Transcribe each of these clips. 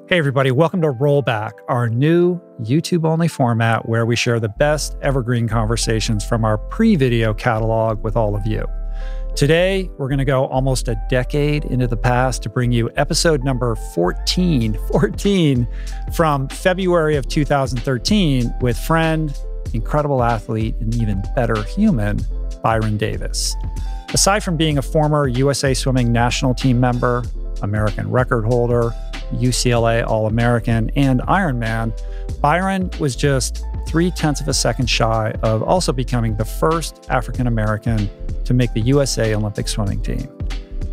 Hey everybody, welcome to Rollback, our new YouTube-only format where we share the best evergreen conversations from our pre-video catalog with all of you. Today, we're going to go almost a decade into the past to bring you episode number 14 from February of 2013 with friend, incredible athlete, and even better human, Byron Davis. Aside from being a former USA Swimming national team member, American record holder, UCLA All-American, and Ironman, Byron was just 0.3 of a second shy of also becoming the first African-American to make the USA Olympic swimming team.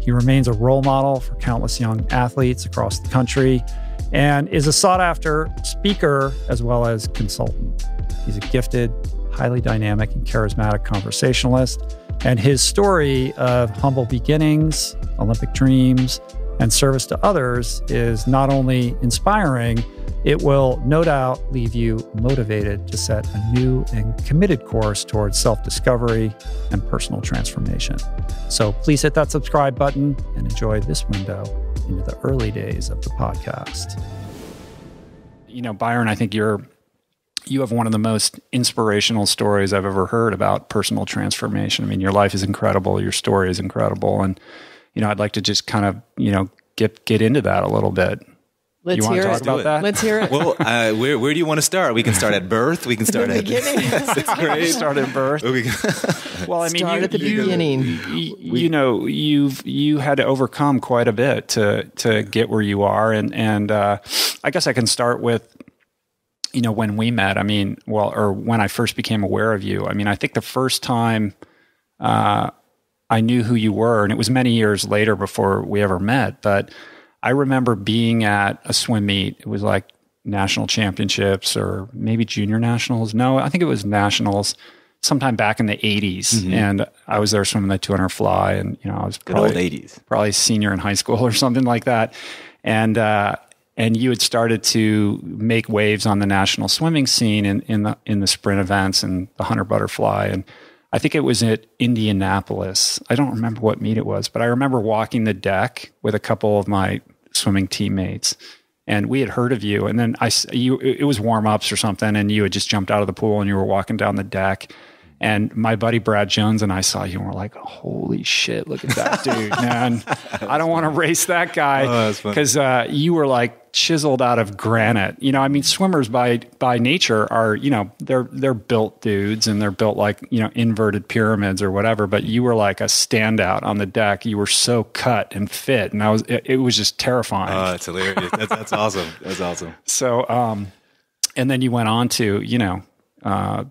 He remains a role model for countless young athletes across the country and is a sought-after speaker as well as consultant. He's a gifted, highly dynamic, and charismatic conversationalist, and his story of humble beginnings, Olympic dreams, and service to others is not only inspiring, it will no doubt leave you motivated to set a new and committed course towards self-discovery and personal transformation. So please hit that subscribe button and enjoy this window into the early days of the podcast. You know, Byron, I think you have one of the most inspirational stories I've ever heard about personal transformation. I mean, your life is incredible. Your story is incredible. And I'd like to just kind of, get into that a little bit. Let's you want hear to talk it. about that? Let's hear it. Well, where do you want to start? We can start at birth. We can start the at beginning. sixth grade. Start at birth. Well, I mean, Start at the beginning. You had to overcome quite a bit to get where you are, and I guess I can start with, when we met. I mean, or when I first became aware of you. I mean, I think the first time I knew who you were, and it was many years later before we ever met, but I remember being at a swim meet. It was like national championships or maybe junior nationals. No, I think it was nationals sometime back in the 80s. Mm-hmm. And I was there swimming the 200 fly, and I was probably senior in high school or something like that. And you had started to make waves on the national swimming scene in the sprint events and the 100 butterfly. And I think it was at Indianapolis. I don't remember what meet it was, but I remember walking the deck with a couple of my swimming teammates, and we had heard of you. And then it was warm-ups or something, and you had just jumped out of the pool and you were walking down the deck. And my buddy Brad Jones and I saw you and we're like, holy shit, look at that dude, man. I don't want to race that guy because you were like chiseled out of granite. I mean, swimmers by nature are, they're built dudes and they're built like, inverted pyramids or whatever. But you were like a standout on the deck. You were so cut and fit. And it was just terrifying. Oh, that's hilarious. That's awesome. That's awesome. So, and then you went on to,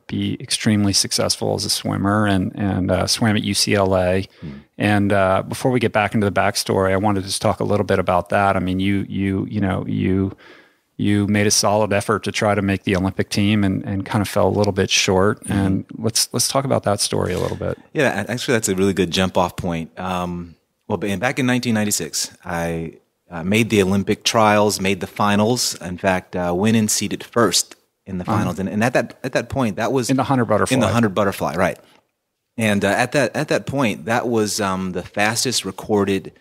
be extremely successful as a swimmer and swam at UCLA. Mm. And before we get back into the backstory, I wanted to just talk a little bit about that. I mean, you made a solid effort to try to make the Olympic team and kind of fell a little bit short. Mm-hmm. And let's talk about that story a little bit. Yeah, actually, that's a really good jump off point. Back in 1996, I made the Olympic trials, made the finals. In fact, went in seated first in the finals, and at that point, that was in the 100 butterfly. In the 100 butterfly, right? And at that point, that was the fastest recorded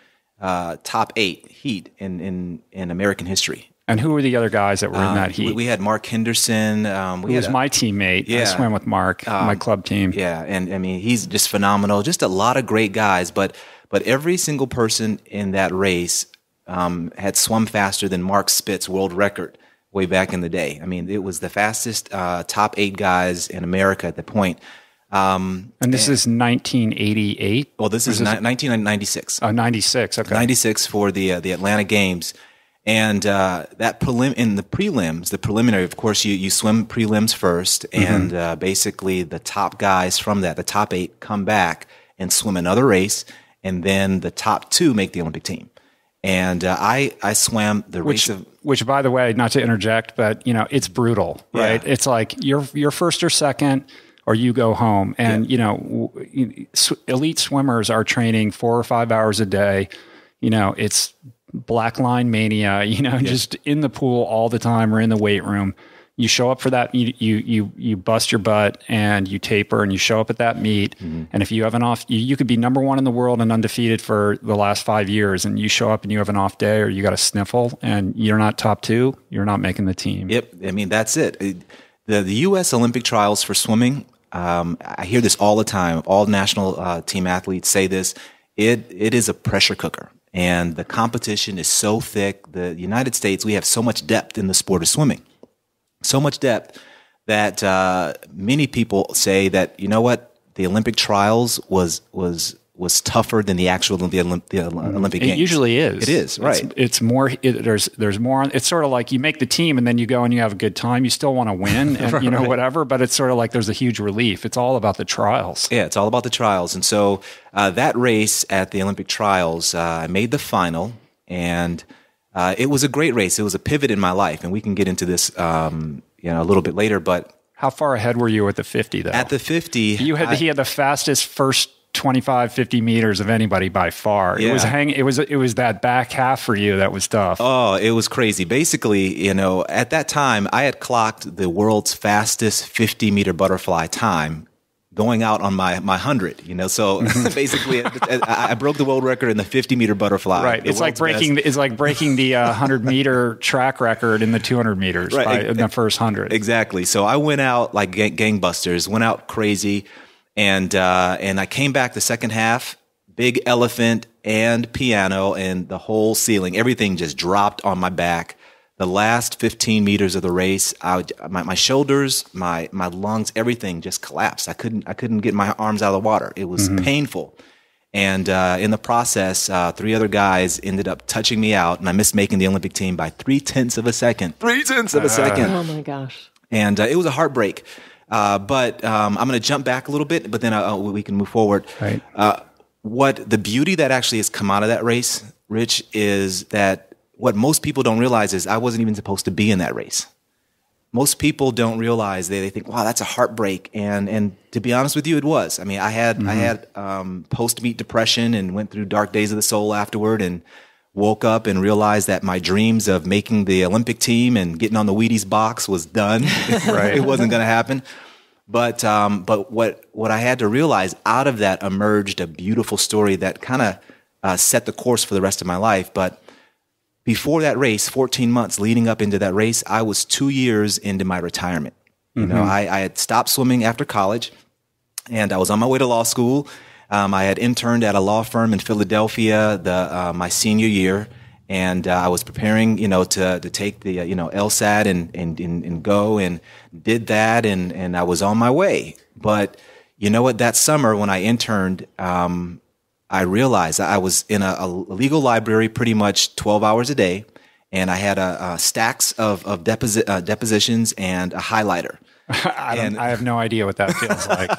top 8 heat in American history. And who were the other guys that were in that heat? We had Mark Henderson. Who was my teammate. Yeah. I swam with Mark, my club team. Yeah, and I mean, he's just phenomenal. Just a lot of great guys, but every single person in that race had swum faster than Mark Spitz's world record way back in the day. I mean, it was the fastest top 8 guys in America at the point. And this is 1988? Well, this is 1996. Oh, 96, okay. 96 for the Atlanta Games. And that in the prelims, the preliminary, of course, you swim prelims first, and basically the top guys from that, the top 8, come back and swim another race, and then the top 2 make the Olympic team. And I swam the race of... Which, by the way, not to interject, but, it's brutal, right? Yeah. It's like you're first or second, or you go home. And, elite swimmers are training 4 or 5 hours a day. It's black line mania, just in the pool all the time or in the weight room. You show up for that, you bust your butt and you taper and you show up at that meet. And if you have an off, you could be number one in the world and undefeated for the last 5 years, and you show up and you have an off day or you got a sniffle and you're not top 2, you're not making the team. Yep. I mean, that's it. The U.S. Olympic trials for swimming, I hear this all the time. All national team athletes say this. It is a pressure cooker. And the competition is so thick. The United States, we have so much depth in the sport of swimming. So much depth that many people say that, you know what, the Olympic trials was tougher than the actual the Olympic Games. It usually is. It is, right. It's more, there's more, it's sort of like you make the team and then you go and you have a good time. You still want to win and, you know, whatever, but it's sort of like there's a huge relief. It's all about the trials. Yeah, it's all about the trials. And so that race at the Olympic trials, I made the final, and it was a great race. It was a pivot in my life, and we can get into this, a little bit later. But how far ahead were you at the 50, though? At the 50, he had the fastest first 25, 50 meters of anybody by far. Yeah. It was that back half for you that was tough. Oh, it was crazy. Basically, at that time, I had clocked the world's fastest 50-meter butterfly time going out on my 100, so basically I broke the world record in the 50-meter butterfly. Right. It's like breaking the 100-meter track record in the 200 meters in the first 100. Exactly. So I went out like gangbusters, went out crazy, and I came back the second half, big elephant and piano, and the whole ceiling, everything just dropped on my back. The last 15 meters of the race, my shoulders, my lungs, everything just collapsed. I couldn't get my arms out of the water. It was painful. And in the process, 3 other guys ended up touching me out, and I missed making the Olympic team by 0.3 of a second. 0.3 of a second. Oh, my gosh. And it was a heartbreak. But I'm going to jump back a little bit, but then we can move forward. Right. What the beauty that actually has come out of that race, Rich, is that what most people don't realize is I wasn't even supposed to be in that race. Most people don't realize, they think, wow, that's a heartbreak. And to be honest with you, it was. I mean, I had post-meet depression and went through dark days of the soul afterward, and woke up and realized that my dreams of making the Olympic team and getting on the Wheaties box was done. Right. It wasn't going to happen. But what I had to realize, out of that emerged a beautiful story that kind of set the course for the rest of my life. But before that race, 14 months leading up into that race, I was 2 years into my retirement. I had stopped swimming after college, and I was on my way to law school. I had interned at a law firm in Philadelphia my senior year, and I was preparing, to take the LSAT and go, and did that, and I was on my way. But you know what? That summer when I interned, I realized I was in a legal library pretty much 12 hours a day, and I had stacks of depositions and a highlighter. I have no idea what that feels like.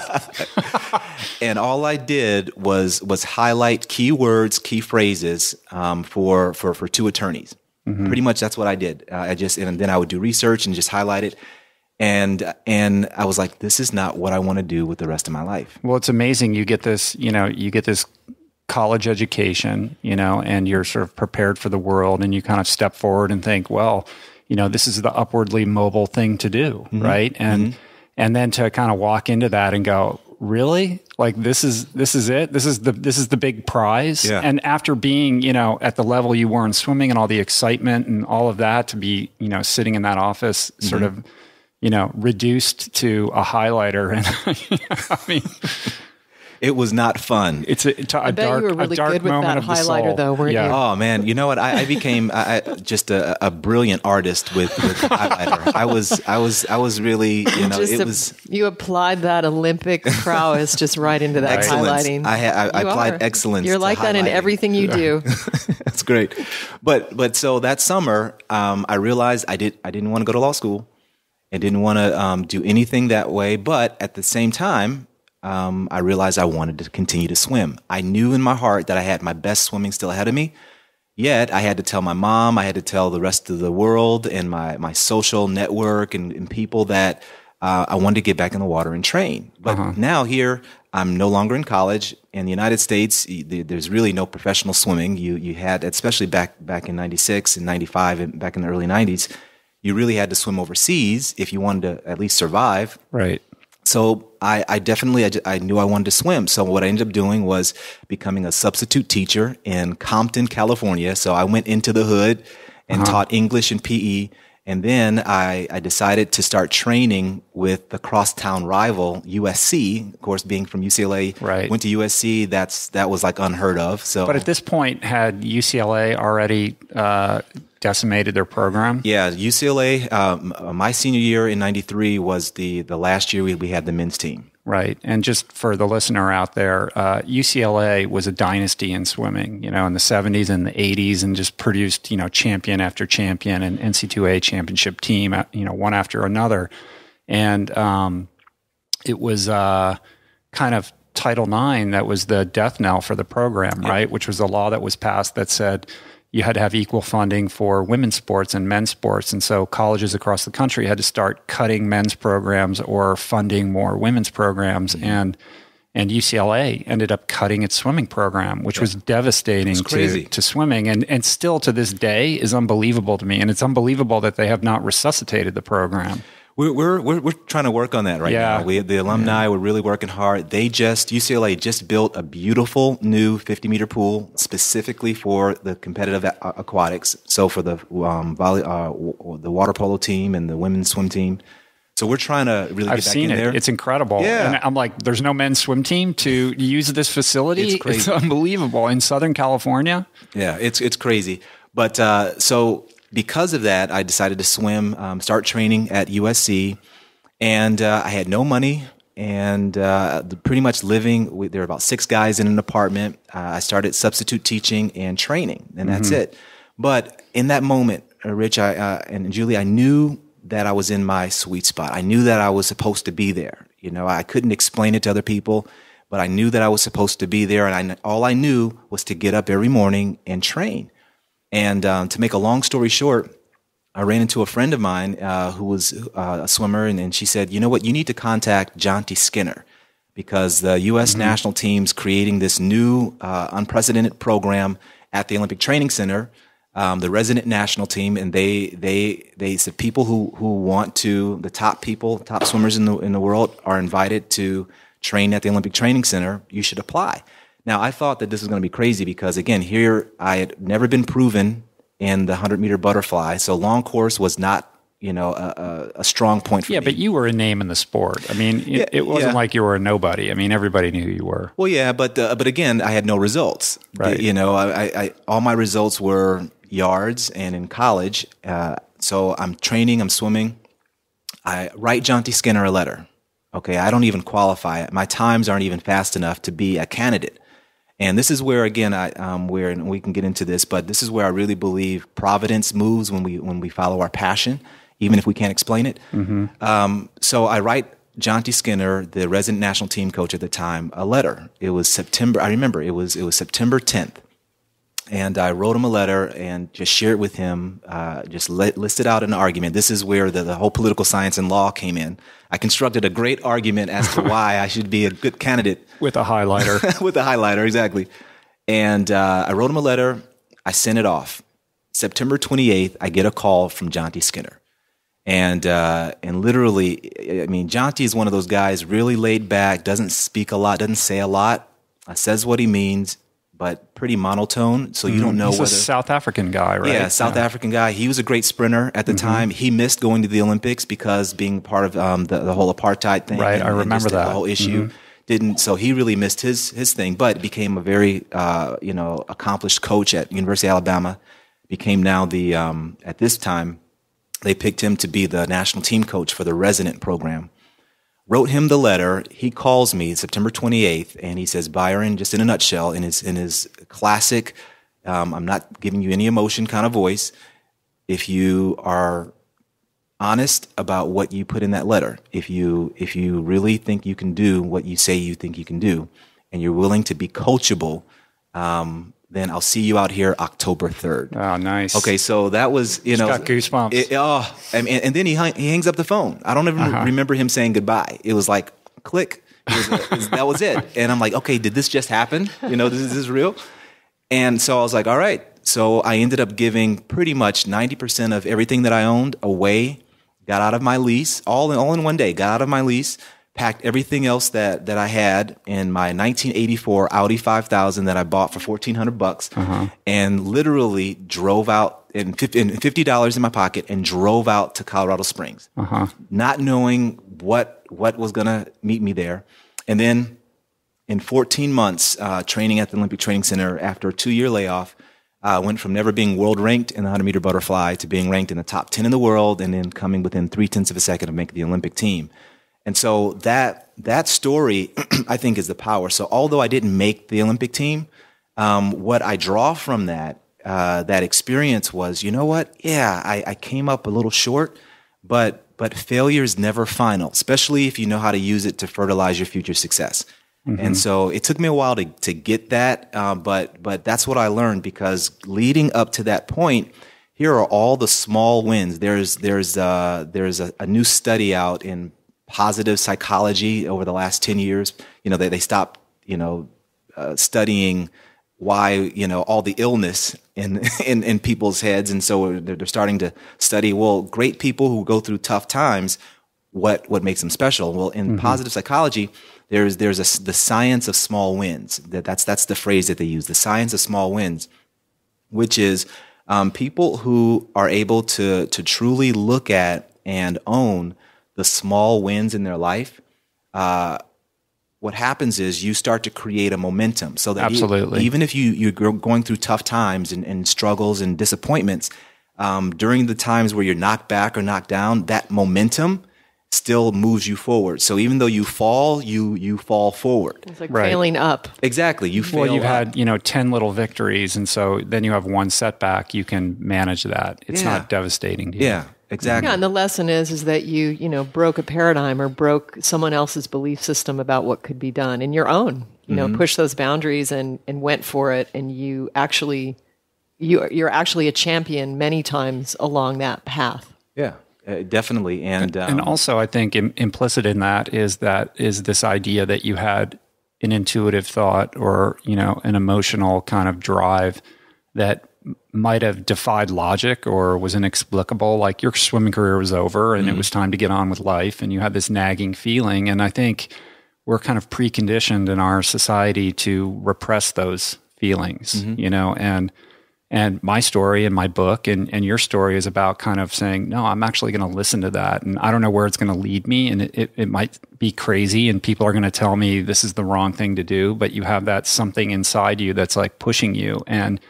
And all I did was highlight key words, key phrases for 2 attorneys. Pretty much that's what I did. And then I would do research and just highlight it. And I was like, this is not what I want to do with the rest of my life. Well, it's amazing. You get this college education, and you're sort of prepared for the world, and you kind of step forward and think, well, this is the upwardly mobile thing to do, right? And then to kind of walk into that and go, really? Like this is it? This is the big prize? Yeah. And after being, at the level you were in swimming and all the excitement and all of that, to be, sitting in that office sort of, reduced to a highlighter. And I mean, it was not fun. It's a dark, you were really a dark good with moment that of the highlighter, soul. though, weren't you? Oh man, you know what? I became just a brilliant artist with highlighter. I was really, you applied that Olympic prowess just right into that excellence. highlighting. I applied excellence. You're like that in everything you do. That's great. But so that summer, I realized I didn't want to go to law school. I didn't want to do anything that way. But at the same time, I realized I wanted to continue to swim. I knew in my heart that I had my best swimming still ahead of me. Yet I had to tell my mom, I had to tell the rest of the world and my social network and people that I wanted to get back in the water and train. But now here, I'm no longer in college. In the United States, there's really no professional swimming. You had, especially back in 96 and 95 and back in the early 90s, you really had to swim overseas if you wanted to at least survive. Right. So I definitely knew I wanted to swim. So what I ended up doing was becoming a substitute teacher in Compton, California. So I went into the hood and taught English and PE. And then I decided to start training with the crosstown rival USC. Of course, being from UCLA, went to USC. That was like unheard of. So, but at this point, had UCLA already decimated their program? Yeah, UCLA. My senior year in '93 was the last year we had the men's team. Right. And just for the listener out there, UCLA was a dynasty in swimming, in the 70s and the 80s, and just produced, champion after champion and NC2A championship team, one after another. And it was kind of Title IX that was the death knell for the program, right? Which was a law that was passed that said you had to have equal funding for women's sports and men's sports. And so colleges across the country had to start cutting men's programs or funding more women's programs. And UCLA ended up cutting its swimming program, which was devastating to swimming. And still to this day is unbelievable to me. And it's unbelievable that they have not resuscitated the program. We're trying to work on that right now. The alumni were really working hard. UCLA just built a beautiful new 50-meter pool specifically for the competitive aquatics. So for the the water polo team and the women's swim team. So we're trying to really get back in there. It's incredible. Yeah. And I'm like, there's no men's swim team to use this facility. It's crazy. It's unbelievable in Southern California. Yeah, it's crazy. But so because of that, I decided to swim, start training at USC, and I had no money and pretty much living. There were about 6 guys in an apartment. I started substitute teaching and training, and that's it. But in that moment, Rich and Julie, I knew that I was in my sweet spot. I knew that I was supposed to be there. I couldn't explain it to other people, but I knew that I was supposed to be there, and all I knew was to get up every morning and train. And to make a long story short, I ran into a friend of mine who was a swimmer, and she said, you know what, you need to contact Jonty Skinner because the U.S. national team's creating this new unprecedented program at the Olympic Training Center, the resident national team, and they said people who want to, the top swimmers in the world are invited to train at the Olympic Training Center. You should apply. Now, I thought that this was going to be crazy because, again, here I had never been proven in the 100-meter butterfly, so long course was not, a strong point for me. Yeah, but you were a name in the sport. I mean, it wasn't like you were a nobody. I mean, everybody knew who you were. Well, yeah, but again, I had no results. Right. I all my results were yards, and in college, so I'm training, I'm swimming. I write Jonty Skinner a letter. Okay, I don't even qualify. My times aren't even fast enough to be a candidate. And this is where, again, and we can get into this, but this is where I really believe providence moves when we follow our passion, even if we can't explain it. So I write Jonty Skinner, the resident national team coach at the time, a letter. It was September. I remember it was September 10th, and I wrote him a letter and just shared with him. Just listed out an argument. This is where the whole political science and law came in. I constructed a great argument as to why I should be a good candidate. With a highlighter. With a highlighter, exactly. And I wrote him a letter. I sent it off. September 28th, I get a call from Jonty Skinner. And literally, I mean, Jonty is one of those guys, really laid back, doesn't speak a lot, doesn't say a lot, says what he means, but pretty monotone, so you don't know He's a South African guy, right? Yeah, South African guy. He was a great sprinter at the time. He missed going to the Olympics because being part of the whole apartheid thing. Right, I remember that. The whole issue. So he really missed his thing, but became a very accomplished coach at University of Alabama. Became now the at this time they picked him to be the national team coach for the resident program. Wrote him the letter. He calls me September 28th, and he says, Byron, just in a nutshell, in his classic, I'm not giving you any emotion kind of voice. If you are honest about what you put in that letter, if you really think you can do what you say you think you can do, and you're willing to be coachable, then I'll see you out here October 3rd. Oh, nice. Okay, so that was, got goosebumps. And then he hangs up the phone. I don't even remember him saying goodbye. It was like, click. That was it. And I'm like, okay, did this just happen? This is real? And so I was like, all right. so I ended up giving pretty much 90% of everything that I owned away, got out of my lease, all in one day, got out of my lease, packed everything else that I had in my 1984 Audi 5000 that I bought for $1,400, and literally drove out and $50 in my pocket and drove out to Colorado Springs, not knowing what was going to meet me there. And then in 14 months, training at the Olympic Training Center after a 2-year layoff, went from never being world ranked in the 100-meter butterfly to being ranked in the top 10 in the world, and then coming within 0.3 of a second of making the Olympic team. And so that story, I think, is the power. So although I didn't make the Olympic team, what I draw from that experience was, you know what? Yeah, I came up a little short, but failure is never final, especially if you know how to use it to fertilize your future success. And so it took me a while to get that, but that's what I learned, because leading up to that point, here are all the small wins. There's a new study out in positive psychology over the last 10 years. They stopped, studying why, all the illness in people's heads. And so they're starting to study, well, great people who go through tough times, what makes them special? Well, in positive psychology, there's the science of small wins. That's the phrase that they use, the science of small wins, which is people who are able to truly look at and own the small wins in their life. What happens is you start to create a momentum, so that even if you're going through tough times and struggles and disappointments, during the times where you're knocked back or knocked down, that momentum still moves you forward. So even though you fall, you fall forward. It's like failing up. Exactly. You've had 10 little victories, and so then you have one setback. You can manage that. It's not devastating to you. Yeah. Exactly. Yeah, and the lesson is that you broke a paradigm or broke someone else's belief system about what could be done in your own. Push those boundaries and went for it, and you're actually a champion many times along that path. Yeah, definitely, and also I think implicit in that is this idea that you had an intuitive thought or an emotional kind of drive that might have defied logic or was inexplicable, like your swimming career was over and it was time to get on with life, and you had this nagging feeling. And I think we're kind of preconditioned in our society to repress those feelings, and my story and my book and your story is about kind of saying, no, I'm actually going to listen to that. And I don't know where it's going to lead me. And it might be crazy and people are going to tell me this is the wrong thing to do, but you have that something inside you that's like pushing you, and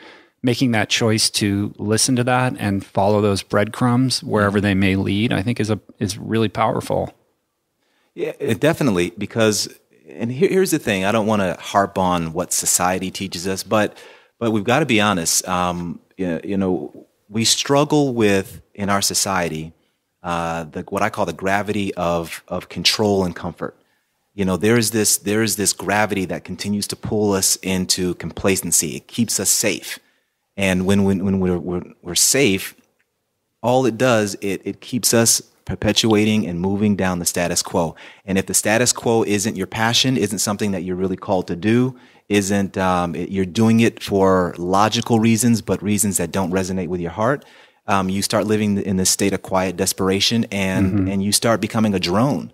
making that choice to listen to that and follow those breadcrumbs wherever they may lead, I think is really powerful. Yeah, definitely. Because, and here's the thing, I don't want to harp on what society teaches us, but we've got to be honest. We struggle with, in our society, what I call the gravity of control and comfort. There is this gravity that continues to pull us into complacency. It keeps us safe. And when we're safe, all it does, it keeps us perpetuating and moving down the status quo. And if the status quo isn't your passion, isn't something that you're really called to do, you're doing it for logical reasons, but reasons that don't resonate with your heart, you start living in this state of quiet desperation, and you start becoming a drone.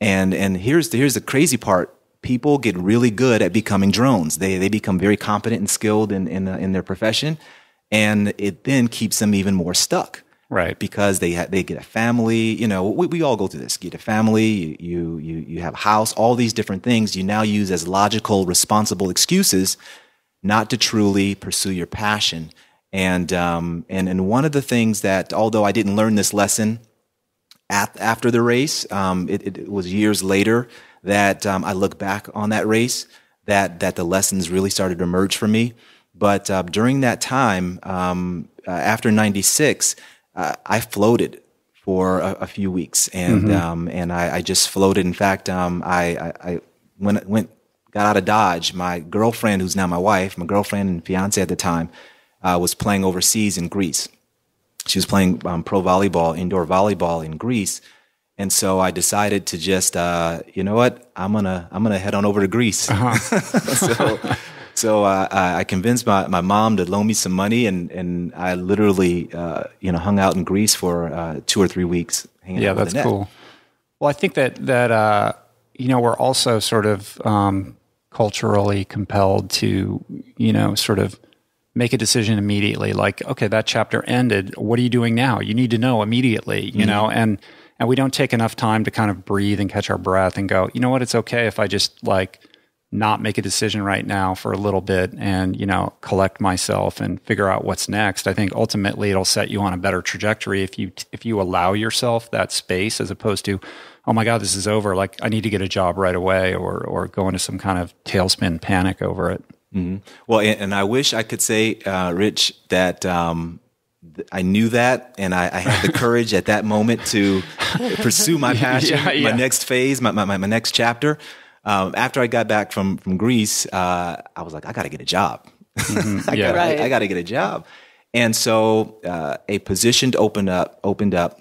And here's the crazy part. People get really good at becoming drones. They become very competent and skilled in their profession, and it then keeps them even more stuck. Right. Because they get a family. We all go through this. You get a family. You have a house. All these different things you now use as logical, responsible excuses not to truly pursue your passion. And one of the things that, although I didn't learn this lesson after the race, it was years later that I look back on that race, that the lessons really started to emerge for me. But during that time, after 96, I floated for a few weeks, and I just floated. In fact, I got out of Dodge. My girlfriend, who's now my wife, my girlfriend and fiance at the time, was playing overseas in Greece. She was playing pro volleyball, indoor volleyball in Greece. And so I decided to just, you know what? I'm gonna head on over to Greece. So I convinced my mom to loan me some money, and I literally hung out in Greece for 2 or 3 weeks. Hanging out with that's Annette. cool. Well, I think that we're also sort of culturally compelled to sort of make a decision immediately. Like, okay, that chapter ended. What are you doing now? You need to know immediately. You know, and we don't take enough time to kind of breathe and catch our breath and go, you know what? It's okay if I just not make a decision right now for a little bit and, collect myself and figure out what's next. I think ultimately it'll set you on a better trajectory if you allow yourself that space, as opposed to, oh my God, this is over. Like, I need to get a job right away, or go into some kind of tailspin panic over it. Mm-hmm. Well, and I wish I could say, Rich, that I knew that, and I had the courage at that moment to pursue my passion, my next phase, my next chapter. After I got back from Greece, I was like, I got to get a job. Mm-hmm. I got to get a job. And so a position opened up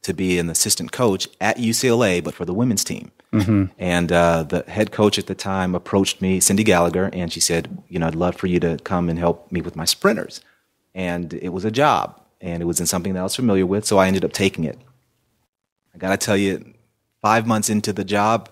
to be an assistant coach at UCLA, but for the women's team. Mm-hmm. And the head coach at the time approached me, Cindy Gallagher, and she said, I'd love for you to come and help me with my sprinters. And it was a job, and it was in something that I was familiar with, so I ended up taking it. I got to tell you, 5 months into the job,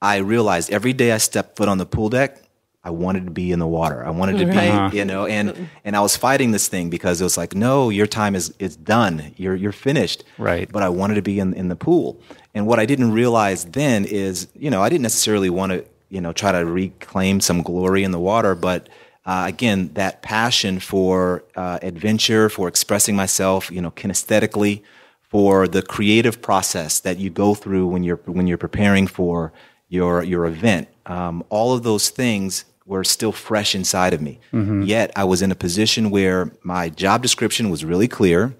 I realized every day I stepped foot on the pool deck, I wanted to be in the water. I wanted to be, and I was fighting this thing because it was like, no, your time is done. You're finished. Right. But I wanted to be in the pool. And what I didn't realize then is, I didn't necessarily want to, try to reclaim some glory in the water, but again, that passion for adventure, for expressing myself, kinesthetically, for the creative process that you go through when you're preparing for your event. All of those things were still fresh inside of me. Mm-hmm. Yet I was in a position where my job description was really clear,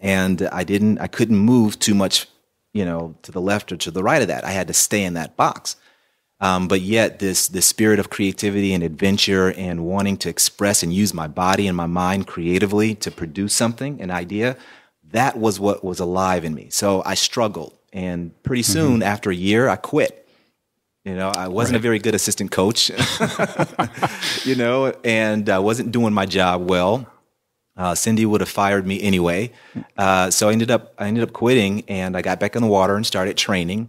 and I couldn't move too much, to the left or to the right of that. I had to stay in that box. But yet this spirit of creativity and adventure and wanting to express and use my body and my mind creatively to produce something, an idea, that was what was alive in me. So I struggled. And pretty soon, after a year, I quit. I wasn't a very good assistant coach, and I wasn't doing my job well. Cindy would have fired me anyway. So I ended up quitting, and I got back in the water and started training.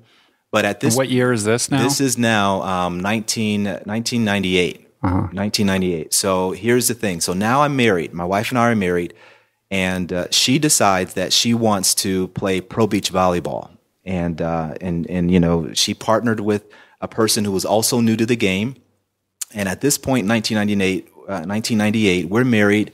But at this, what year is this now? This is now 1998. 1998. So here's the thing. So now I'm married. My wife and I are married, and she decides that she wants to play pro beach volleyball, and she partnered with a person who was also new to the game. And at this point, 1998, we're married,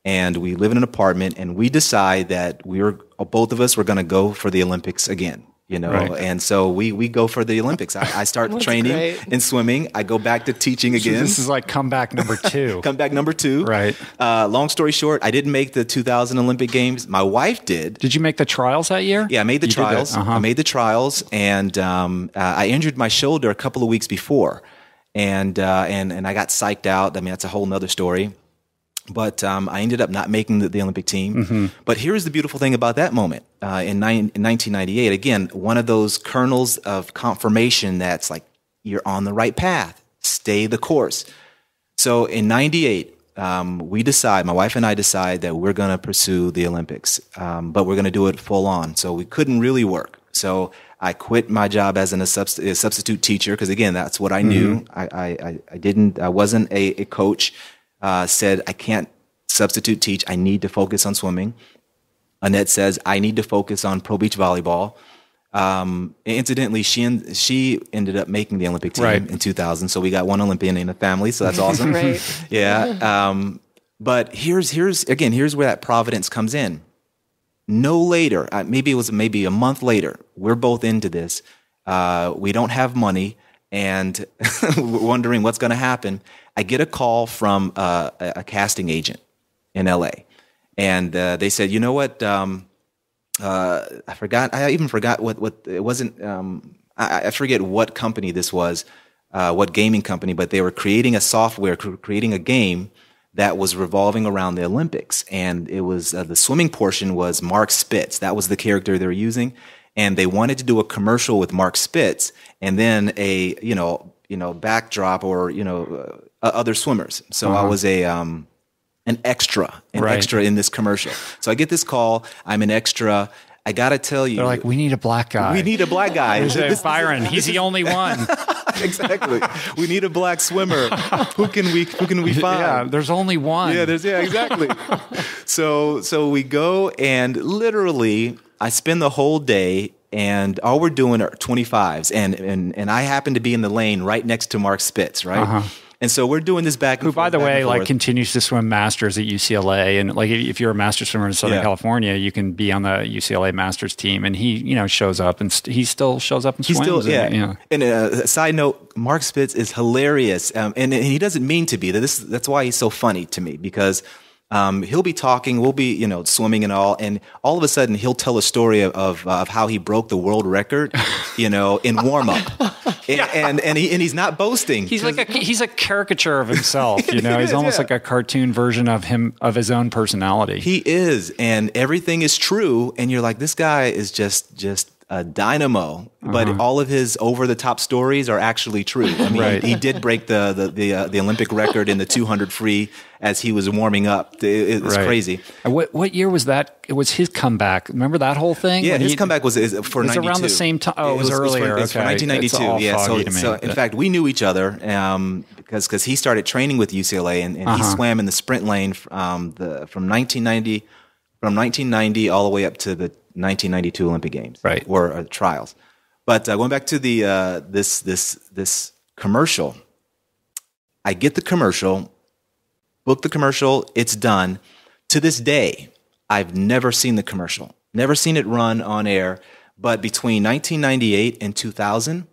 and we live in an apartment, and we decide that both of us were going to go for the Olympics again. Right. And so we go for the Olympics. I start training in swimming. I go back to teaching again. So this is like comeback number 2. Comeback number 2. Right. Long story short, I didn't make the 2000 Olympic Games. My wife did. Did you make the trials that year? Yeah, I made the trials. I made the trials, and I injured my shoulder a couple of weeks before, and I got psyched out. I mean, that's a whole nother story. But I ended up not making the Olympic team. Mm-hmm. But here's the beautiful thing about that moment. In 1998, again, one of those kernels of confirmation that's like, you're on the right path. Stay the course. So in 98, my wife and I decide that we're going to pursue the Olympics, but we're going to do it full on. So we couldn't really work. So I quit my job as a substitute teacher because, again, that's what I knew. I wasn't a coach. Said, I can't substitute teach. I need to focus on swimming. Annette says, I need to focus on pro beach volleyball. Incidentally, she ended up making the Olympic team in 2000. So we got one Olympian in the family. So that's awesome. Right. Yeah. But here's where that providence comes in. No later, maybe it was a month later, we're both into this. We don't have money, and we're wondering what's going to happen. I get a call from a casting agent in LA, and they said, you know what? I forgot. I even forgot what it wasn't. I forget what company this was, what gaming company, but they were creating a software, creating a game that was revolving around the Olympics, and it was the swimming portion was Mark Spitz. That was the character they were using, and they wanted to do a commercial with Mark Spitz, and then a backdrop or other swimmers. So I was an extra in this commercial. So I get this call. I'm an extra. I gotta tell you, they're like, we need a black guy. We need a black guy. This Byron, he's the only one. Exactly. We need a black swimmer. Who can we find? Yeah, there's only one. Yeah, exactly. So we go, and literally I spend the whole day, and all we're doing are 25s, and I happen to be in the lane right next to Mark Spitz, right? Uh-huh. And so we're doing this back and forth. Who, by the way, continues to swim Masters at UCLA. And if you're a Master swimmer in Southern California, you can be on the UCLA Masters team. And he, shows up, and he still shows up and swims. And a side note, Mark Spitz is hilarious. And he doesn't mean to be. That's why he's so funny to me, because he'll be talking, we'll be, swimming and all of a sudden he'll tell a story of how he broke the world record, in warm up. And he's not boasting. He's he's a caricature of himself, he's almost like a cartoon version of his own personality. He is, and everything is true, and you're like, this guy is just a dynamo, but all of his over-the-top stories are actually true. I mean, he did break the Olympic record in the 200 free as he was warming up. It was crazy. What year was that? It was his comeback. Remember that whole thing? Yeah, his comeback was for 92. It was around the same time. Oh, it was earlier. It was for 1992. Yeah, so in fact, we knew each other because he started training with UCLA, and he swam in the sprint lane from 1990 all the way up to the 1992 Olympic Games, or trials. But going back to the this commercial, I get the commercial, book the commercial, it's done. To this day, I've never seen the commercial, never seen it run on air. But between 1998 and 2000,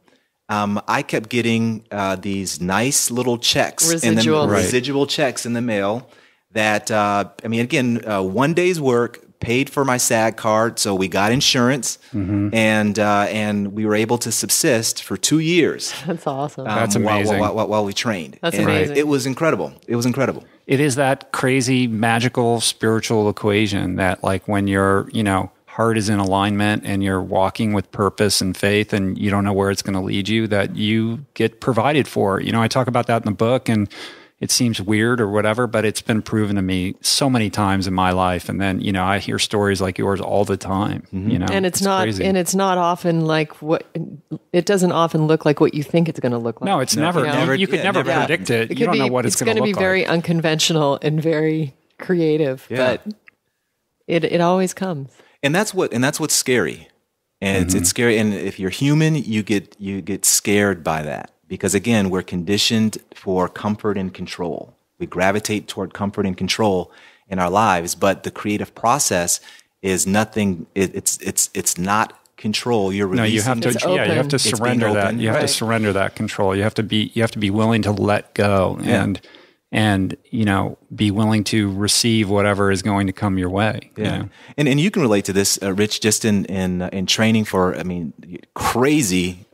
I kept getting these nice little checks, residual checks in the mail. That one day's work paid for my SAG card, so we got insurance, and we were able to subsist for 2 years. That's awesome. That's amazing. While we trained. That's amazing. It was incredible. It is that crazy, magical, spiritual equation that, when your heart is in alignment and you're walking with purpose and faith, and you don't know where it's going to lead you, that you get provided for. I talk about that in the book, and it seems weird or whatever, but it's been proven to me so many times in my life. And then, I hear stories like yours all the time, and it's not, crazy. And it's not often it doesn't often look like what you think it's going to look like. No, it's never, you could never predict it. You don't know what it's going to look like. It's going to be very unconventional and very creative, but it always comes. And that's what's scary. And it's scary. And if you're human, you get scared by that. Because again, we're conditioned for comfort and control. We gravitate toward comfort and control in our lives, but the creative process is nothing. It's not control. You're releasing. No, you have to. You have to surrender that. You have to surrender that control. You have to be willing to let go and be willing to receive whatever is going to come your way. Yeah, and you can relate to this, Rich, just in training for crazy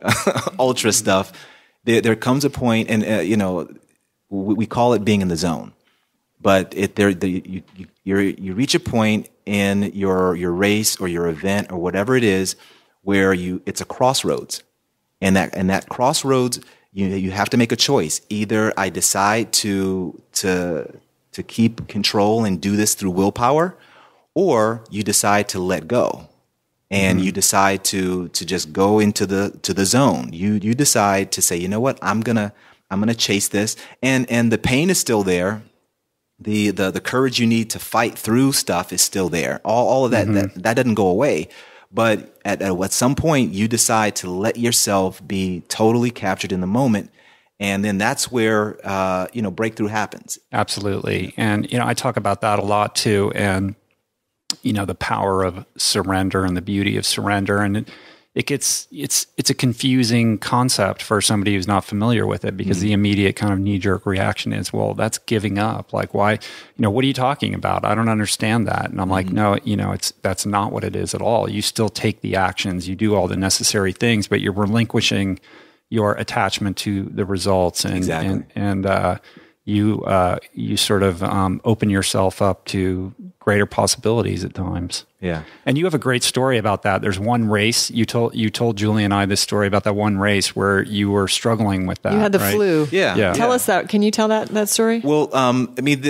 ultra stuff. There comes a point, and we call it being in the zone, but you reach a point in your race or your event or whatever it is where it's a crossroads, and that crossroads you have to make a choice. Either I decide to keep control and do this through willpower, or you decide to let go. And you decide to just go into the zone. You decide to say, you know what, I'm gonna chase this, and the pain is still there. The courage you need to fight through stuff is still there. All of that that doesn't go away. But at some point, you decide to let yourself be totally captured in the moment, and then that's where breakthrough happens. Absolutely, and I talk about that a lot too, and the power of surrender and the beauty of surrender. And it's a confusing concept for somebody who's not familiar with it, because the immediate kind of knee-jerk reaction is, well, that's giving up. Like, why, what are you talking about? I don't understand that. And I'm like, no, that's not what it is at all. You still take the actions, you do all the necessary things, but you're relinquishing your attachment to the results. And, exactly. you sort of open yourself up to greater possibilities at times. Yeah. And you have a great story about that. There's one race you told Julie and I this story about that one race where you were struggling with that. You had the right? flu. Yeah. Tell us that. Can you tell that story? Well, I mean,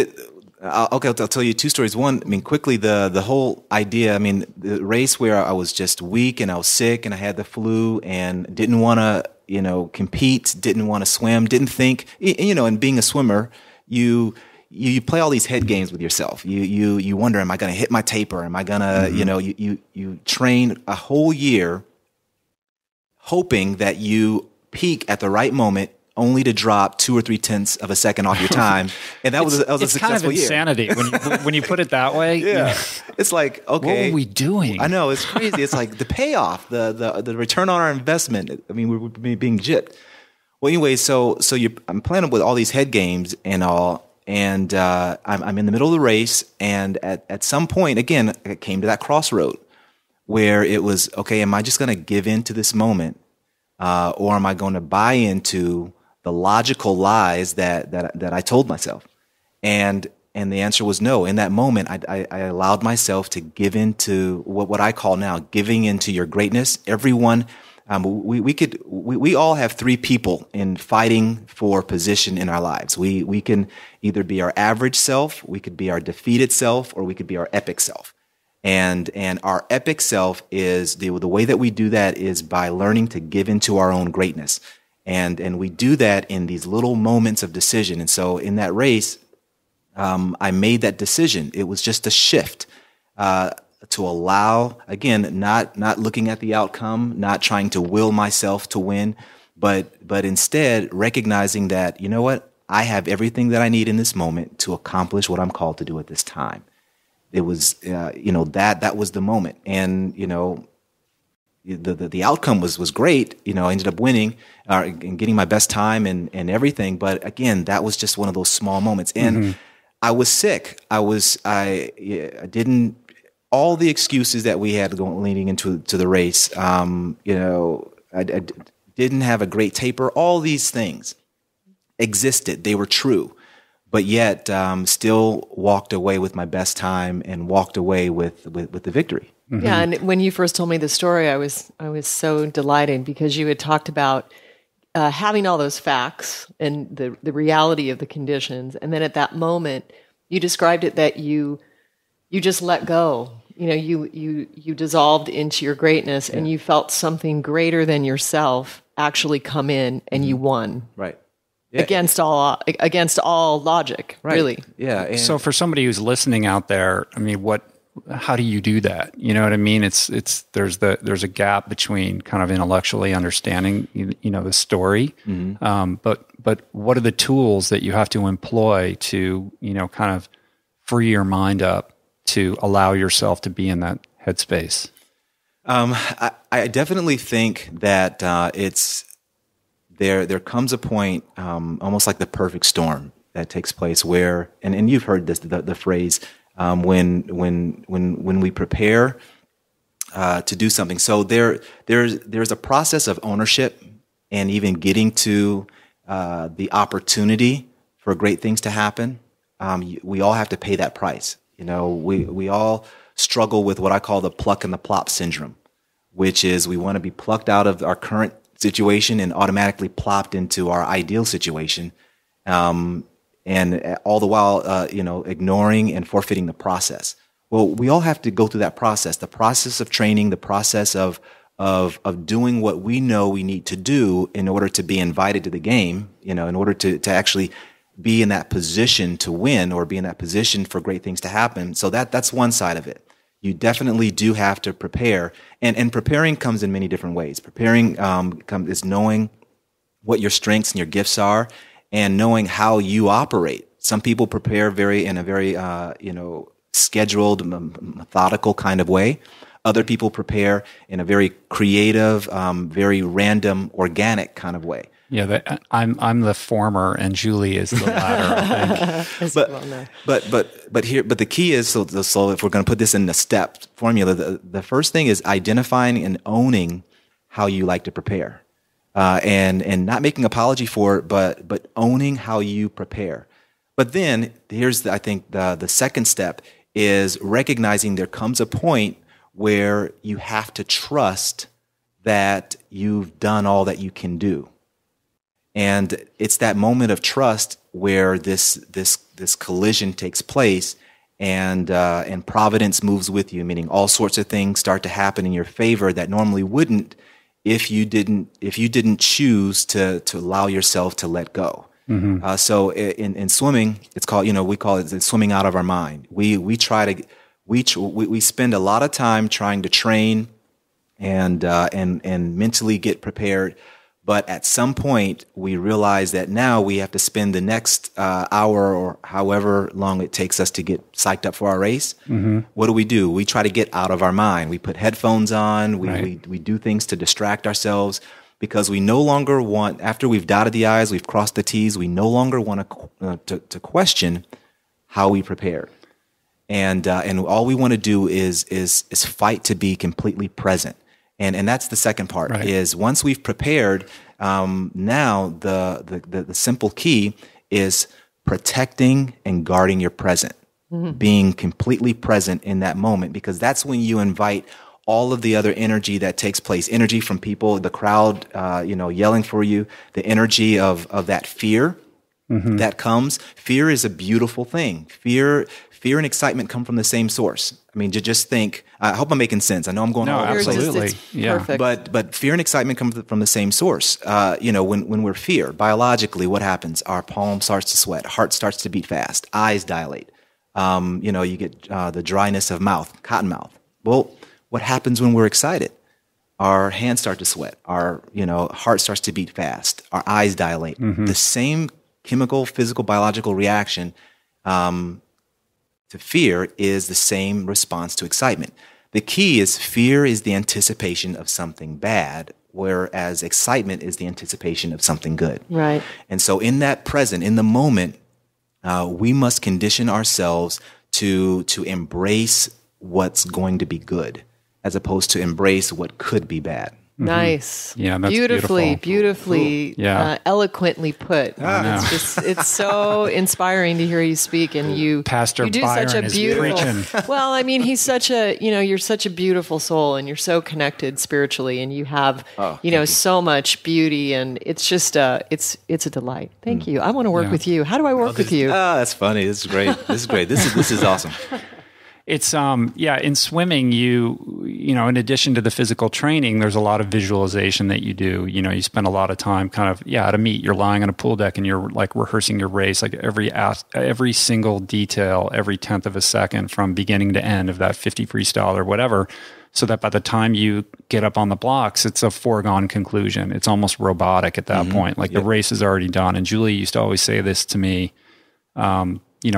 I'll tell you two stories. One, I mean, quickly, the whole idea, I mean, the race where I was just weak and I was sick and I had the flu and didn't want to, compete, didn't want to swim, didn't think, and being a swimmer, you play all these head games with yourself. You wonder, am I going to hit my taper? Am I going to, you train a whole year hoping that you peak at the right moment, only to drop 2 or 3 tenths of a second off your time, and that was a successful year. It's kind of insanity when you put it that way. Yeah, it's like, okay, what were we doing? I know, it's crazy. It's like the payoff, the return on our investment. I mean, we're being gypped. Well, anyway, so I'm playing with all these head games and all, and I'm in the middle of the race, and at some point, again, I came to that crossroad where it was, okay, am I just going to give in to this moment, or am I going to buy into the logical lies that I told myself? And the answer was no. In that moment, I allowed myself to give into what I call now giving into your greatness. Everyone, we all have 3 people in fighting for position in our lives. We can either be our average self, we could be our defeated self, or we could be our epic self. And our epic self is the way that we do that is by learning to give into our own greatness. And we do that in these little moments of decision. And so in that race, I made that decision. It was just a shift to allow, again, not looking at the outcome, not trying to will myself to win, but instead recognizing that, you know what, I have everything that I need in this moment to accomplish what I'm called to do at this time. It was, that was the moment. And, the outcome was great. I ended up winning and getting my best time and everything. But again, that was just one of those small moments. And I was sick. I didn't, all the excuses that we had leading into the race, I didn't have a great taper. All these things existed. They were true. But yet still walked away with my best time and walked away with the victory. Mm-hmm. Yeah, and when you first told me the story, I was so delighted because you had talked about having all those facts and the reality of the conditions, and then at that moment, you described it that you just let go. You dissolved into your greatness, and you felt something greater than yourself actually come in, and you won. Right. Yeah. Against all logic, right. Really. Yeah. And so for somebody who's listening out there, I mean, how do you do that? You know what I mean? There's a gap between kind of intellectually understanding, the story, but what are the tools that you have to employ to, kind of free your mind up to allow yourself to be in that headspace? I definitely think that it's. There comes a point, almost like the perfect storm that takes place where, and you've heard this, the phrase, when we prepare to do something. So there's a process of ownership and even getting to the opportunity for great things to happen. We all have to pay that price. We all struggle with what I call the pluck and the plop syndrome, which is we want to be plucked out of our current situation and automatically plopped into our ideal situation, and all the while, ignoring and forfeiting the process. Well, we all have to go through that process, the process of training, the process of doing what we know we need to do in order to be invited to the game, in order to actually be in that position to win or be in that position for great things to happen. So that's one side of it. You definitely do have to prepare, and preparing comes in many different ways. Preparing is knowing what your strengths and your gifts are, and knowing how you operate. Some people prepare in a very scheduled, methodical kind of way. Other people prepare in a very creative, very random, organic kind of way. Yeah, I'm the former, and Julie is the latter. I think. But the key is so if we're going to put this in a step formula, the first thing is identifying and owning how you like to prepare, and not making apology for it, but owning how you prepare. But then here's, I think, the second step is recognizing there comes a point where you have to trust that you've done all that you can do. And it's that moment of trust where this collision takes place, and providence moves with you, meaning all sorts of things start to happen in your favor that normally wouldn't if you didn't choose to allow yourself to let go. Mm-hmm. So in swimming, it's called, we call it the swimming out of our mind. We spend a lot of time trying to train and mentally get prepared. But at some point, we realize that now we have to spend the next hour or however long it takes us to get psyched up for our race. Mm-hmm. What do? We try to get out of our mind. We put headphones on. We do things to distract ourselves because we no longer want, after we've dotted the I's, we've crossed the T's, we no longer want to question how we prepared. And all we want to do is fight to be completely present. And that's the second part, is once we've prepared, now the simple key is protecting and guarding your present, being completely present in that moment, because that's when you invite all of the other energy that takes place, energy from people, the crowd, yelling for you, the energy of that fear that comes. Fear is a beautiful thing. Fear and excitement come from the same source. I mean, just think. I hope I'm making sense. I know I'm going all over the place. Absolutely, yeah. Perfect. But fear and excitement come from the same source. When we're fear, biologically, what happens? Our palm starts to sweat, heart starts to beat fast, eyes dilate. You get the dryness of mouth, cotton mouth. Well, what happens when we're excited? Our hands start to sweat. Our heart starts to beat fast. Our eyes dilate. Mm-hmm. The same chemical, physical, biological reaction to fear is the same response to excitement. The key is fear is the anticipation of something bad, whereas excitement is the anticipation of something good. Right. And so in that present, in the moment, we must condition ourselves to embrace what's going to be good, as opposed to embrace what could be bad. Nice. Yeah, that's beautifully eloquently put. It's so inspiring to hear you speak, and you Pastor do Byron such a is beautiful. preaching. Well, I mean, he's such a you're such a beautiful soul, and you're so connected spiritually, and you have so much beauty, and it's just it's a delight. Thank you. I want to work with you. How do I work with you? That's funny. This is great. This is awesome. It's in swimming, in addition to the physical training, there's a lot of visualization that you do. You spend a lot of time at a meet, you're lying on a pool deck and you're like rehearsing your race, like every single detail, every tenth of a second from beginning to end of that 50 freestyle or whatever, so that by the time you get up on the blocks, it's a foregone conclusion. It's almost robotic at that point. Like the race is already done. And Julie used to always say this to me,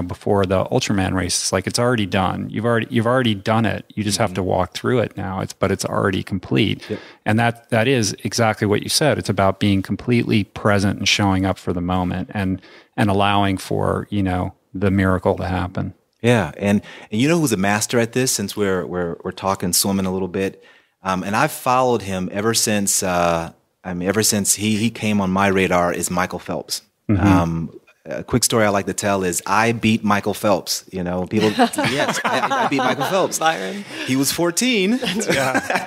before the Ultraman race. It's like, it's already done. You've already done it. You just have to walk through it now. But it's already complete. Yep. And that is exactly what you said. It's about being completely present and showing up for the moment and allowing for, the miracle to happen. Yeah. And who's a master at this, since we're talking swimming a little bit. And I've followed him ever since he came on my radar, is Michael Phelps. Mm-hmm. A quick story I like to tell is I beat Michael Phelps. Yes, I beat Michael Phelps. Byron. He was 14. He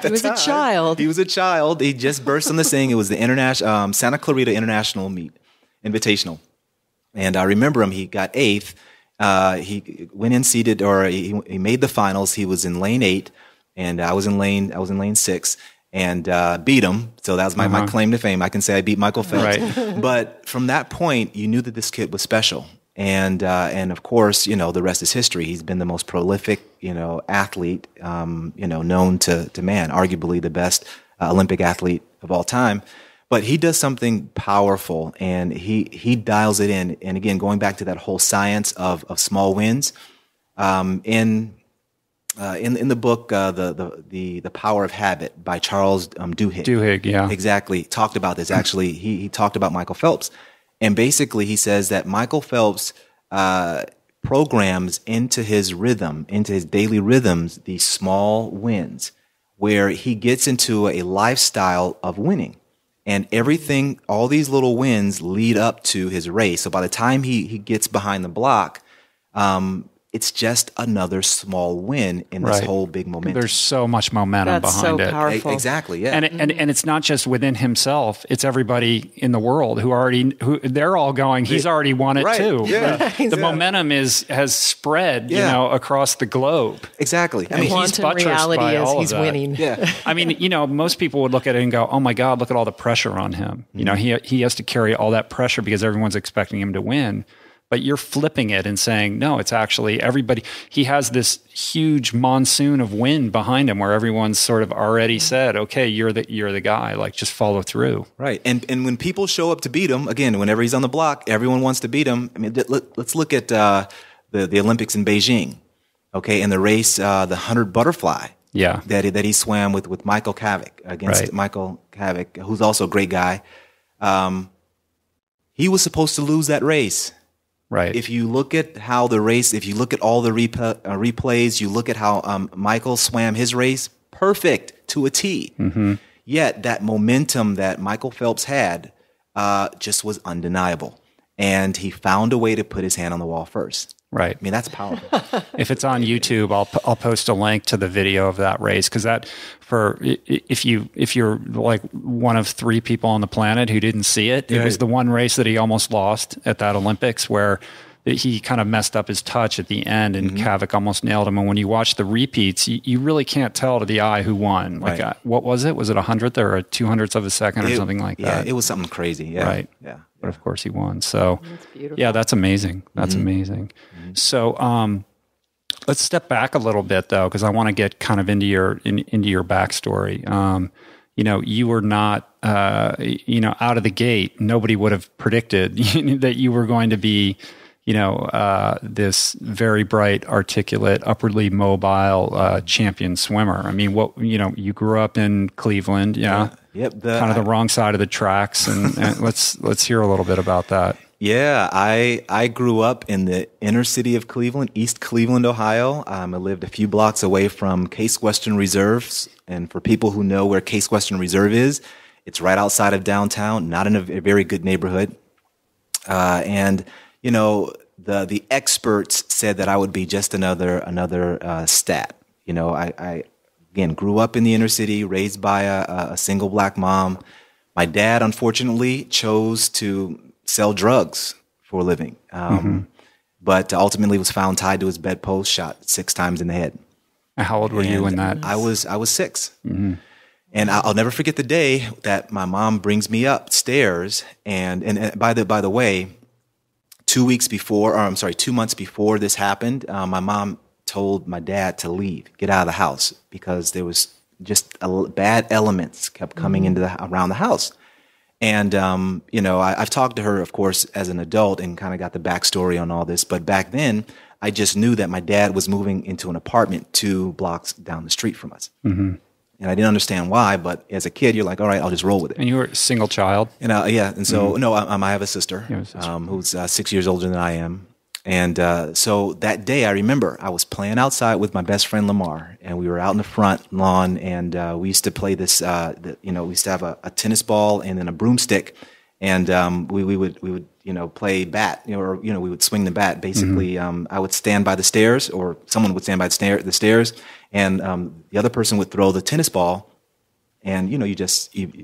was a child. He was a child. He just burst on the scene. It was the Santa Clarita International meet, invitational. And I remember him. He got 8th. He went in seated, or he made the finals. He was in lane 8, and I was in lane 6. And beat him. So that was my claim to fame. I can say I beat Michael Phelps. Right. But from that point, you knew that this kid was special. And of course, the rest is history. He's been the most prolific, athlete, known to man, arguably the best Olympic athlete of all time. But he does something powerful, and he dials it in. And again, going back to that whole science of small wins, in the book, the Power of Habit by Charles Duhigg. Duhigg, yeah, exactly, talked about this. Actually, he talked about Michael Phelps, and basically he says that Michael Phelps programs into his daily rhythms, these small wins, where he gets into a lifestyle of winning. And everything, all these little wins lead up to his race. So by the time he gets behind the block, it's just another small win in this whole big momentum. There's so much momentum That's behind so it. powerful. Exactly, yeah. And it's not just within himself; it's everybody in the world who they're all going. He's already won it too. Yeah. The momentum has spread, across the globe. Exactly. I mean, he's quantum reality by is all he's of that. winning. Yeah. I mean, most people would look at it and go, "Oh my God, look at all the pressure on him." He has to carry all that pressure because everyone's expecting him to win. But you're flipping it and saying, no, it's actually everybody. He has this huge monsoon of wind behind him where everyone's sort of already said, okay, you're the guy, like just follow through. Right. And when people show up to beat him, again, whenever he's on the block, everyone wants to beat him. I mean, let's look at the Olympics in Beijing, okay, in the race, the 100 butterfly. Yeah. That he swam with Michael Kavik against Michael Kavik, who's also a great guy. He was supposed to lose that race. Right. If you look at how the race, if you look at all the replays, you look at how Michael swam his race, perfect to a T. Mm-hmm. Yet that momentum that Michael Phelps had just was undeniable. And he found a way to put his hand on the wall first. Right. I mean, that's powerful. If it's on YouTube, I'll post a link to the video of that race because if you're like one of 3 people on the planet who didn't see it, it was the one race that he almost lost at that Olympics where he kind of messed up his touch at the end and Kavik almost nailed him. And when you watch the repeats, you really can't tell to the eye who won. Like, what was it? Was it 100th or a 200th of a second or something like that? Yeah, it was something crazy. Yeah. Right. Yeah. But of course he won. So That's beautiful. yeah, that's amazing. That's amazing. Mm-hmm. So let's step back a little bit though, because I want to get kind of into your backstory. You were not, out of the gate. Nobody would have predicted that you were going to be, this very bright, articulate, upwardly mobile champion swimmer. I mean, you grew up in Cleveland, yeah. Yep. Kind of the wrong side of the tracks, and let's hear a little bit about that. Yeah, I grew up in the inner city of Cleveland, East Cleveland, Ohio. I lived a few blocks away from Case Western Reserve, and for people who know where Case Western Reserve is, it's right outside of downtown, not in a very good neighborhood. The experts said that I would be just another stat. I again grew up in the inner city, raised by a single black mom. My dad, unfortunately, chose to sell drugs for a living, but ultimately was found tied to his bedpost, shot 6 times in the head. How old were you in that? I was 6. Mm-hmm. And I'll never forget the day that my mom brings me upstairs. And by the way, 2 months before this happened, my mom told my dad to leave, get out of the house, because there was just bad elements kept coming around the house. And, I've talked to her, of course, as an adult and kind of got the backstory on all this. But back then, I just knew that my dad was moving into an apartment 2 blocks down the street from us. Mm-hmm. And I didn't understand why, but as a kid, you're like, all right, I'll just roll with it. And you were a single child? And and so, no, I have a sister, who's 6 years older than I am. And so that day, I remember I was playing outside with my best friend Lamar, and we were out in the front lawn, and we used to play this. We used to have a tennis ball and then a broomstick, and we would play bat, we would swing the bat. Basically, I would stand by the stairs, or someone would stand by the stairs, and the other person would throw the tennis ball, and you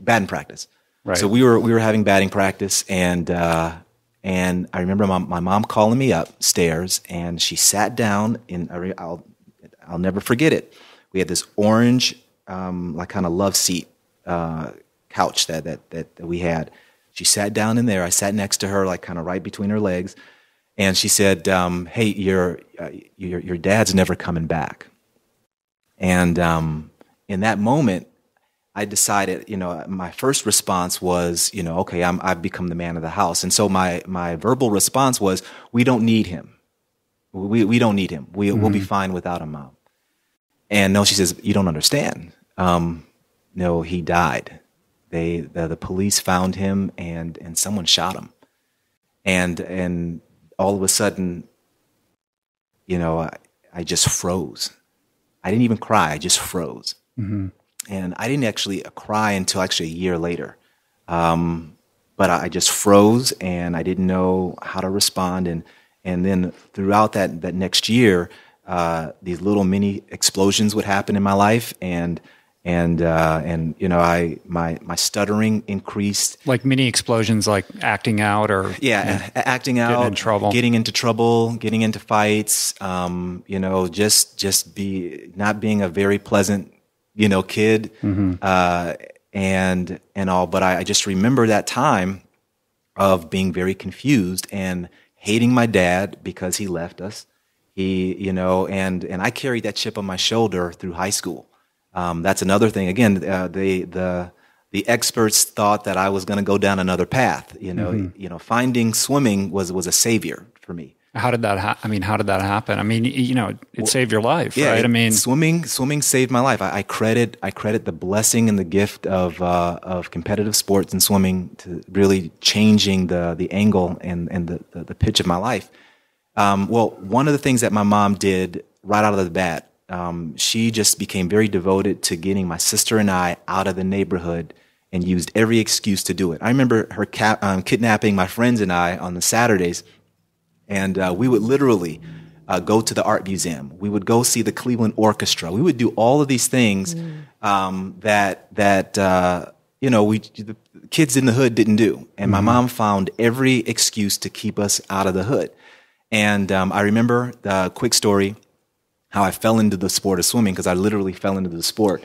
batting practice. Right. So we were having batting practice, and I remember my mom calling me upstairs, and she sat down I'll never forget it. We had this orange, like kind of love seat couch that we had. She sat down in there. I sat next to her, like kind of right between her legs, and she said, "Hey, your dad's never coming back." And in that moment, I decided, my first response was, okay, I've become the man of the house. And so my verbal response was, we don't need him. We don't need him. We'll be fine without him, Mom. And no, she says, you don't understand. No, he died. The police found him and someone shot him. And all of a sudden, I just froze. I didn't even cry. I just froze. Mm-hmm. And I didn't actually cry until actually a year later. But I just froze, and I didn't know how to respond. And then throughout that next year, these little mini explosions would happen in my life, and you know, my stuttering increased. Like mini explosions, like acting out, or acting out, getting in trouble, getting into trouble, getting into fights. You know, just not being a very pleasant, you know, kid, and all. But I just remember that time of being very confused and hating my dad because he left us. You know, and I carried that chip on my shoulder through high school. That's another thing. Again, the experts thought that I was going to go down another path. You know, finding swimming was a savior for me. How did that how did that happen? I mean, you know, it saved your life, right? I mean, swimming saved my life. I credit the blessing and the gift of competitive sports and swimming to really changing the angle and the pitch of my life. Well, one of the things that my mom did right out of the bat, she just became very devoted to getting my sister and I out of the neighborhood and used every excuse to do it. I remember her kidnapping my friends and I on the Saturdays, and we would literally go to the art museum. We would go see the Cleveland Orchestra. We would do all of these things that you know, the kids in the hood didn't do. And my mom found every excuse to keep us out of the hood. And I remember the quick story, how I fell into the sport of swimming, because I literally fell into the sport.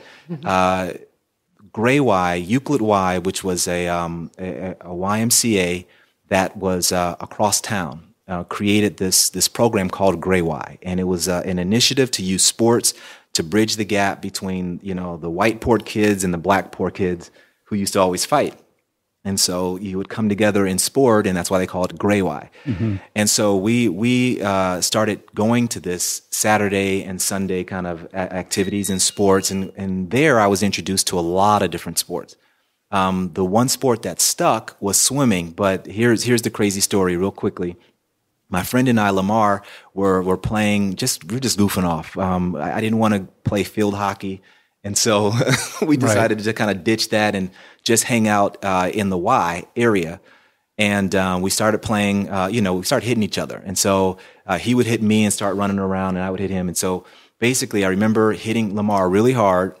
Gray Y, Euclid Y, which was a YMCA that was across town, created this program called Gray Y. And it was an initiative to use sports to bridge the gap between, you know, the white poor kids and the black poor kids who used to always fight. And so you would come together in sport, and that's why they call it Gray Y. And so we started going to this Saturday and Sunday kind of activities in sports, and there I was introduced to a lot of different sports. The one sport that stuck was swimming, but here's the crazy story real quickly. My friend and I, Lamar, were playing, we're just goofing off. I didn't want to play field hockey. And so we decided to kind of ditch that and just hang out in the Y area. And we started playing, we started hitting each other. And so he would hit me and start running around, and I would hit him. And so basically I remember hitting Lamar really hard,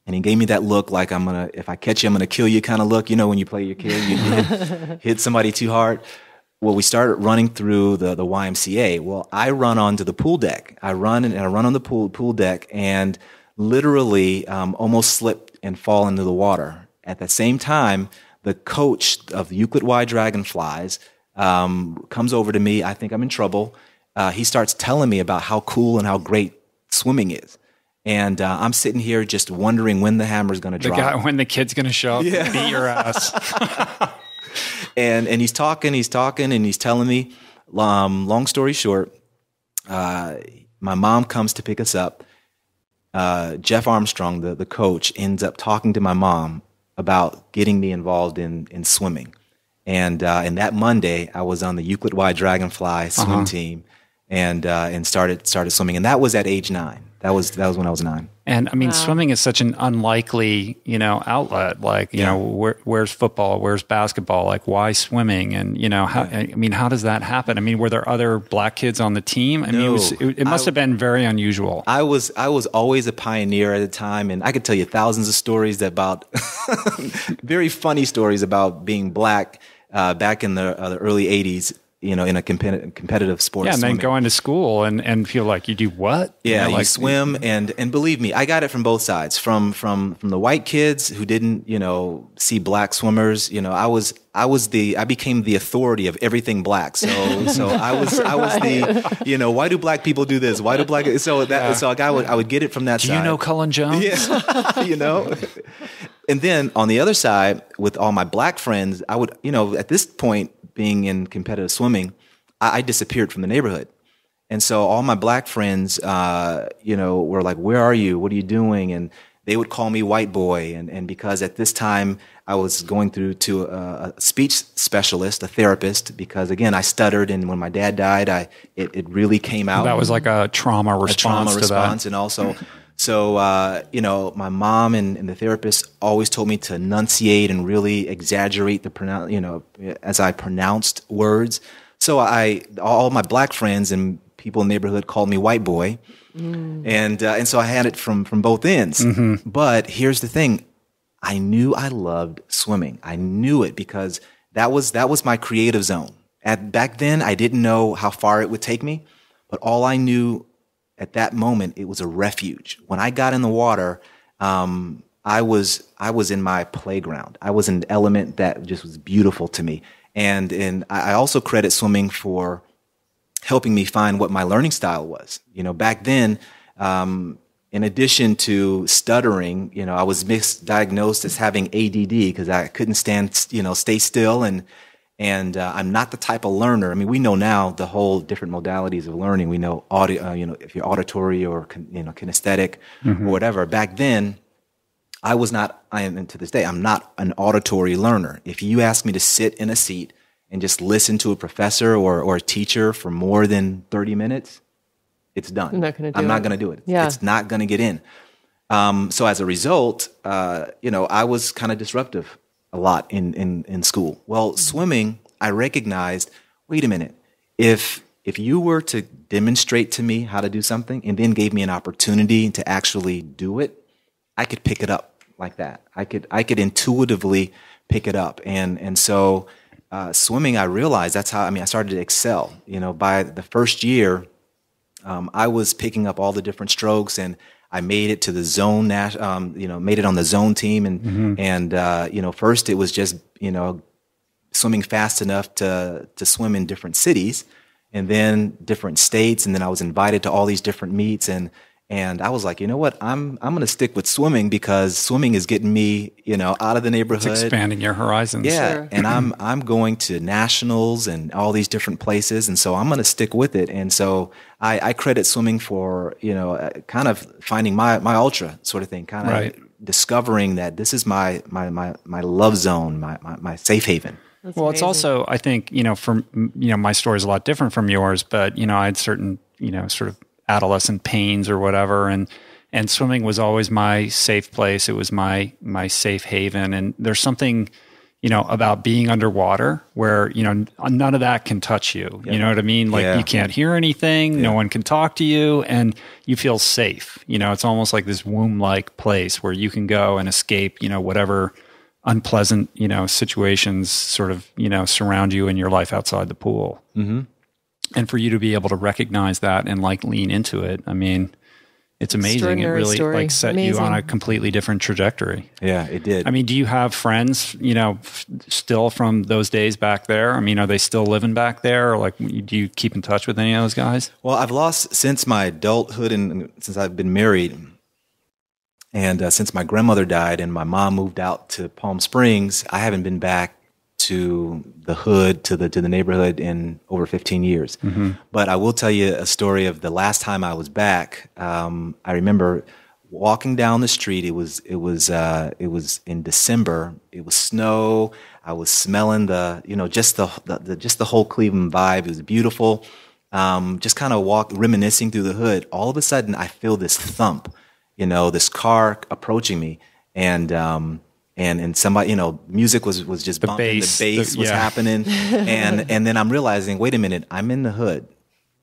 and he gave me that look like, if I catch you, I'm going to kill you kind of look. You know, when you play your kid, you hit somebody too hard. Well, we started running through the YMCA. Well, I run onto the pool deck. I run on the pool deck, and literally almost slipped and fall into the water. At the same time, the coach of the Euclid Y Dragonflies comes over to me. I think I'm in trouble. He starts telling me about how cool and how great swimming is. And I'm sitting here just wondering when the hammer's going to drop. When the kid's going to show up and beat your ass. and he's talking, and he's telling me, long story short, my mom comes to pick us up. Jeff Armstrong, the coach, ends up talking to my mom about getting me involved in swimming. And that Monday, I was on the Euclid Y Dragonfly swim team and started swimming. And that was at age 9. That was when I was 9. And I mean, swimming is such an unlikely, outlet. Like, where's football? Where's basketball? Like, why swimming? And, how does that happen? I mean, were there other black kids on the team? I mean, it must have been very unusual. I was always a pioneer at the time. And I could tell you thousands of stories about, very funny stories about being black back in the early 80s. In a competitive sport. Yeah, and swimming. Then going to school and feel like you do what? Yeah, you swim and believe me, I got it from both sides. From the white kids who didn't, see black swimmers. I became the authority of everything black. So I was the, why do black people do this? Why do black? So I would get it from that side. Do you know Cullen Jones? Yeah, And then on the other side, with all my black friends, I would, at this point, being in competitive swimming, I disappeared from the neighborhood. And so all my black friends, were like, where are you? What are you doing? And they would call me white boy. And because at this time I was going through to a speech specialist, a therapist, because again, I stuttered. And when my dad died, it really came out. That was like a trauma response to that. And also So, you know, my mom and the therapist always told me to enunciate and really exaggerate as I pronounced words. So all my black friends and people in the neighborhood called me white boy. And so I had it from both ends. But here's the thing. I knew I loved swimming. I knew it because that was my creative zone. Back then, I didn't know how far it would take me, but all I knew at that moment, it was a refuge. When I got in the water, I was in my playground. I was in an element that just was beautiful to me. And I also credit swimming for helping me find what my learning style was. You know, back then, in addition to stuttering, you know, I was misdiagnosed as having ADD because I couldn't stay still. And I'm not the type of learner. I mean, we know now the whole different modalities of learning. We know audio, if you're auditory or kinesthetic or whatever. Back then, and to this day, I'm not an auditory learner. If you ask me to sit in a seat and just listen to a professor or a teacher for more than 30 minutes, it's done. I'm not going to do it. Yeah. It's not going to get in. So as a result, I was kind of disruptive a lot in school. Well, swimming, I recognized, wait a minute, if you were to demonstrate to me how to do something and then gave me an opportunity to actually do it, I could pick it up like that. I could intuitively pick it up. And so swimming, I realized that's how, I started to excel. You know, by the first year, I was picking up all the different strokes, and I made it to the zone, made it on the zone team. And first it was just, swimming fast enough to swim in different cities and then different states. And then I was invited to all these different meets. And I was like, you know what, I'm going to stick with swimming because swimming is getting me, out of the neighborhood. It's expanding your horizons. Yeah. Sure. And I'm going to nationals and all these different places. And so I'm going to stick with it. And so I credit swimming for, kind of finding my ultra sort of thing, kind of right. discovering that this is my love zone, my safe haven. That's well, amazing. It's also, I think, my story is a lot different from yours, but, I had certain, sort of adolescent pains or whatever. And swimming was always my safe place. It was my safe haven. And there's something, about being underwater where, none of that can touch you. Yep. You know what I mean? Like you can't hear anything. Yeah. No one can talk to you and you feel safe. It's almost like this womb-like place where you can go and escape, whatever unpleasant, situations sort of, surround you in your life outside the pool. Mm-hmm. And for you to be able to recognize that and lean into it, it's amazing. It really story. Set you on a completely different trajectory. Yeah, it did. Do you have friends, still from those days back there? Are they still living back there? Or do you keep in touch with any of those guys? Well, I've lost since my adulthood and since I've been married. And since my grandmother died and my mom moved out to Palm Springs, I haven't been back to the hood, to the neighborhood in over 15 years. Mm-hmm. But I will tell you a story of the last time I was back. I remember walking down the street. It was in December. It was snow. I was smelling just the whole Cleveland vibe. It was beautiful. Just kind of reminiscing through the hood. All of a sudden, I feel this thump. This car approaching me, and somebody, music was just bumping, the bass was happening, and then I'm realizing, wait a minute, I'm in the hood,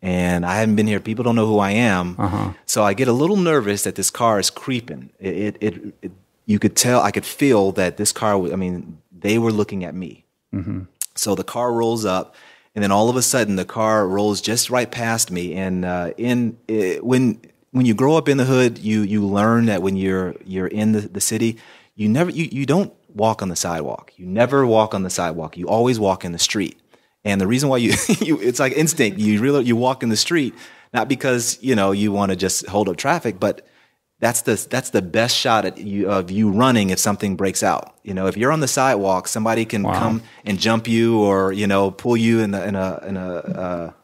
and I haven't been here. People don't know who I am, so I get a little nervous that this car is creeping. You could tell, I could feel that this car. They were looking at me. Mm-hmm. So the car rolls up, and then all of a sudden, the car rolls just right past me, and when you grow up in the hood, you learn that when you're in the city, you don't walk on the sidewalk. You never walk on the sidewalk. You always walk in the street. And the reason why you it's like instinct. You walk in the street not because you want to just hold up traffic, but that's the best shot of you running if something breaks out. If you're on the sidewalk, somebody can come and jump you or pull you in a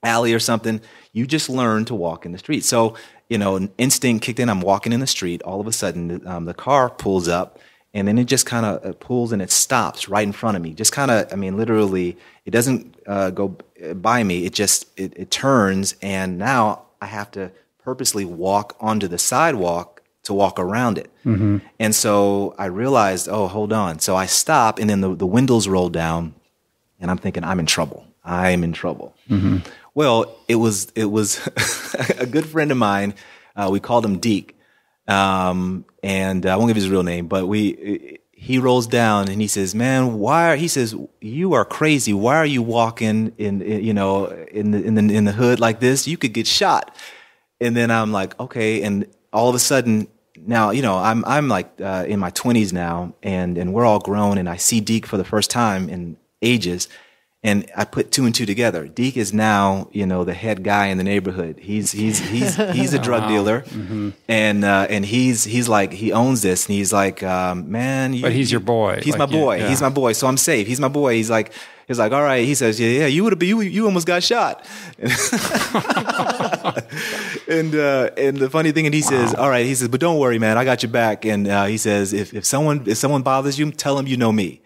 alley or something. You just learn to walk in the street. So, instinct kicked in. I'm walking in the street. All of a sudden, the car pulls up, and then it just kind of pulls and it stops right in front of me. Just kind of, literally, it doesn't go by me. It just, it turns, and now I have to purposely walk onto the sidewalk to walk around it. And so I realized, oh, hold on. So I stop, and then the windows roll down, and I'm thinking, I'm in trouble. I'm in trouble. Well, it was a good friend of mine. We called him Deke, and I won't give his real name, but he rolls down and he says, "Man, he says, you are crazy. Why are you walking in the hood like this? You could get shot." And then I'm like, okay. And all of a sudden, now, I'm like in my 20s now, and we're all grown, and I see Deke for the first time in ages. And I put two and two together. Deke is now, the head guy in the neighborhood. He's a drug dealer, and he's like, he owns this, and he's like, man. But he's your boy. He's my boy. Yeah. He's my boy. So I'm safe. He's my boy. He's like, all right. He says, yeah, you almost got shot. And the funny thing, and he says, all right. He says, but don't worry, man. I got your back. And he says, if someone bothers you, tell him you know me.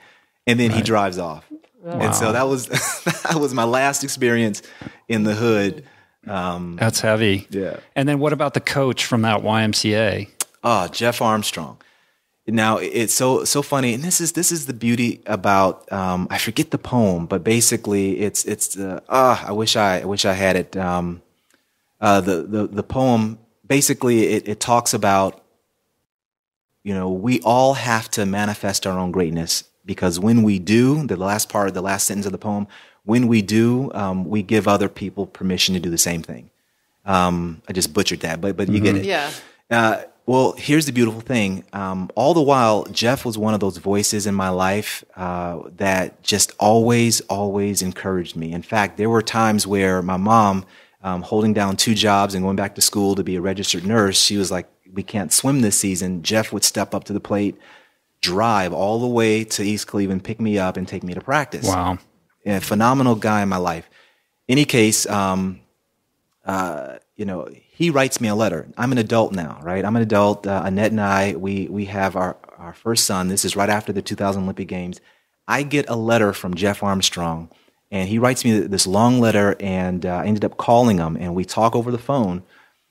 And then he drives off. Wow. And so that was my last experience in the hood. That's heavy. Yeah. And then what about the coach from that YMCA? Oh, Jeff Armstrong. Now it's so funny, and this is the beauty about I forget the poem, but basically it's I wish I had it. The poem basically it talks about, we all have to manifest our own greatness. Because when we do, the last sentence of the poem, when we do, we give other people permission to do the same thing. I just butchered that, but you get it. Yeah. Well, here's the beautiful thing. All the while, Jeff was one of those voices in my life that just always encouraged me. In fact, there were times where my mom, holding down 2 jobs and going back to school to be a registered nurse, she was like, we can't swim this season. Jeff would step up to the plate, drive all the way to East Cleveland, pick me up, and take me to practice. Wow. A phenomenal guy in my life. Any case, he writes me a letter. I'm an adult now, right? I'm an adult. Annette and I, we have our first son. This is right after the 2000 Olympic Games. I get a letter from Jeff Armstrong, and he writes me this long letter, and I ended up calling him, and we talk over the phone,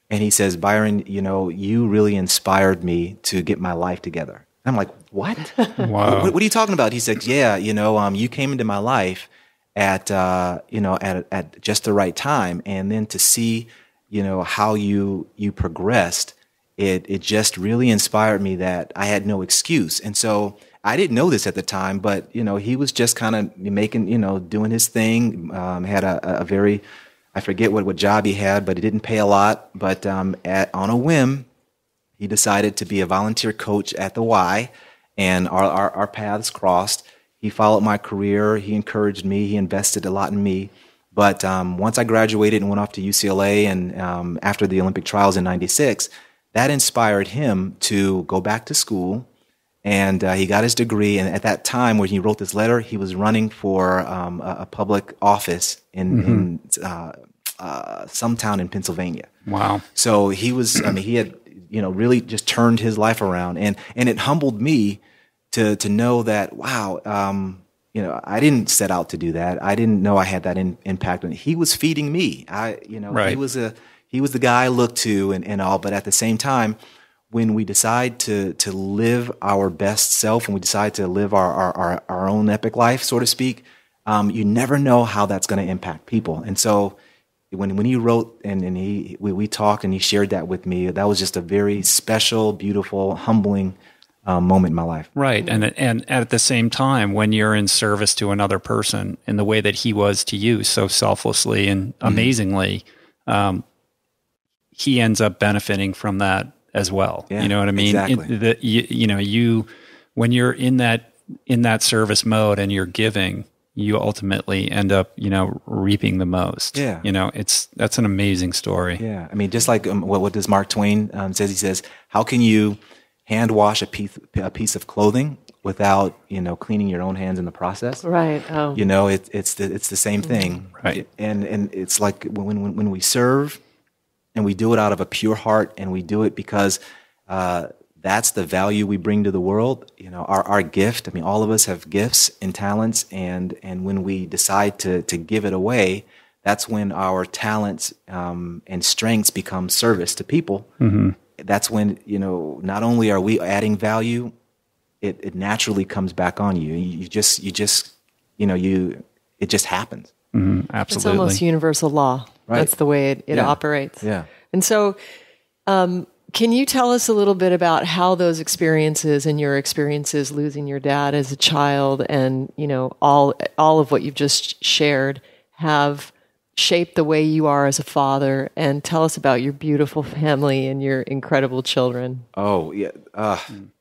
and he says, Byron, you really inspired me to get my life together. I'm like, what? Wow. What are you talking about? He said, yeah, you came into my life at just the right time. And then to see, how you progressed, it just really inspired me that I had no excuse. And so I didn't know this at the time, but, he was just kind of making, doing his thing, had a very, I forget what job he had, but it didn't pay a lot. But on a whim, he decided to be a volunteer coach at the Y, and our paths crossed. He followed my career. He encouraged me. He invested a lot in me. But once I graduated and went off to UCLA, and after the Olympic trials in '96, that inspired him to go back to school, and he got his degree. And at that time, when he wrote this letter, he was running for a public office in some town in Pennsylvania. Wow. So he was, he had, really just turned his life around, and it humbled me to know that, wow, I didn't set out to do that. I didn't know I had that impact on. He was feeding me. Right. He was the guy I looked to and all. But at the same time, when we decide to live our best self, and we decide to live our own epic life, so to speak, you never know how that's going to impact people. And so when he wrote and we talked and he shared that with me, that was just a very special, beautiful, humbling moment in my life. Right. And at the same time, when you're in service to another person in the way that he was to you, so selflessly and amazingly, he ends up benefiting from that as well. Yeah, you know what I mean? Exactly. When you're in that service mode and you're giving, you ultimately end up, reaping the most. Yeah. That's an amazing story. Yeah. I mean, just like what does Mark Twain says? He says, how can you hand wash a piece of clothing without, cleaning your own hands in the process? Right. Oh. It's the same thing. Right. And it's like when we serve and we do it out of a pure heart, and we do it because, that's the value we bring to the world. Our gift. I mean, all of us have gifts and talents, and when we decide to give it away, that's when our talents and strengths become service to people. That's when, not only are we adding value, it naturally comes back on you. It just happens. Absolutely. It's almost universal law. Right. That's the way it operates. Yeah. And so, can you tell us a little bit about how those experiences and your experiences losing your dad as a child and, all of what you've just shared have shaped the way you are as a father, and tell us about your beautiful family and your incredible children. Oh, yeah.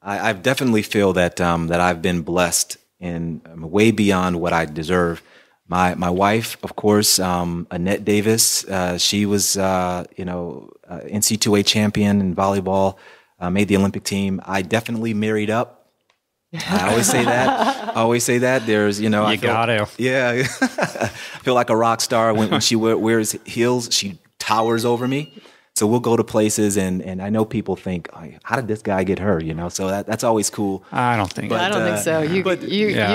I definitely feel that that I've been blessed in way beyond what I deserve. My wife, of course, Annette Davis, she was, NC2A champion in volleyball, made the Olympic team. I definitely married up. I always say that. There's, you got to. Yeah. I feel like a rock star when she wears heels. She towers over me. So we'll go to places, and I know people think, how did this guy get her? So that's always cool. I don't think. I don't think so. You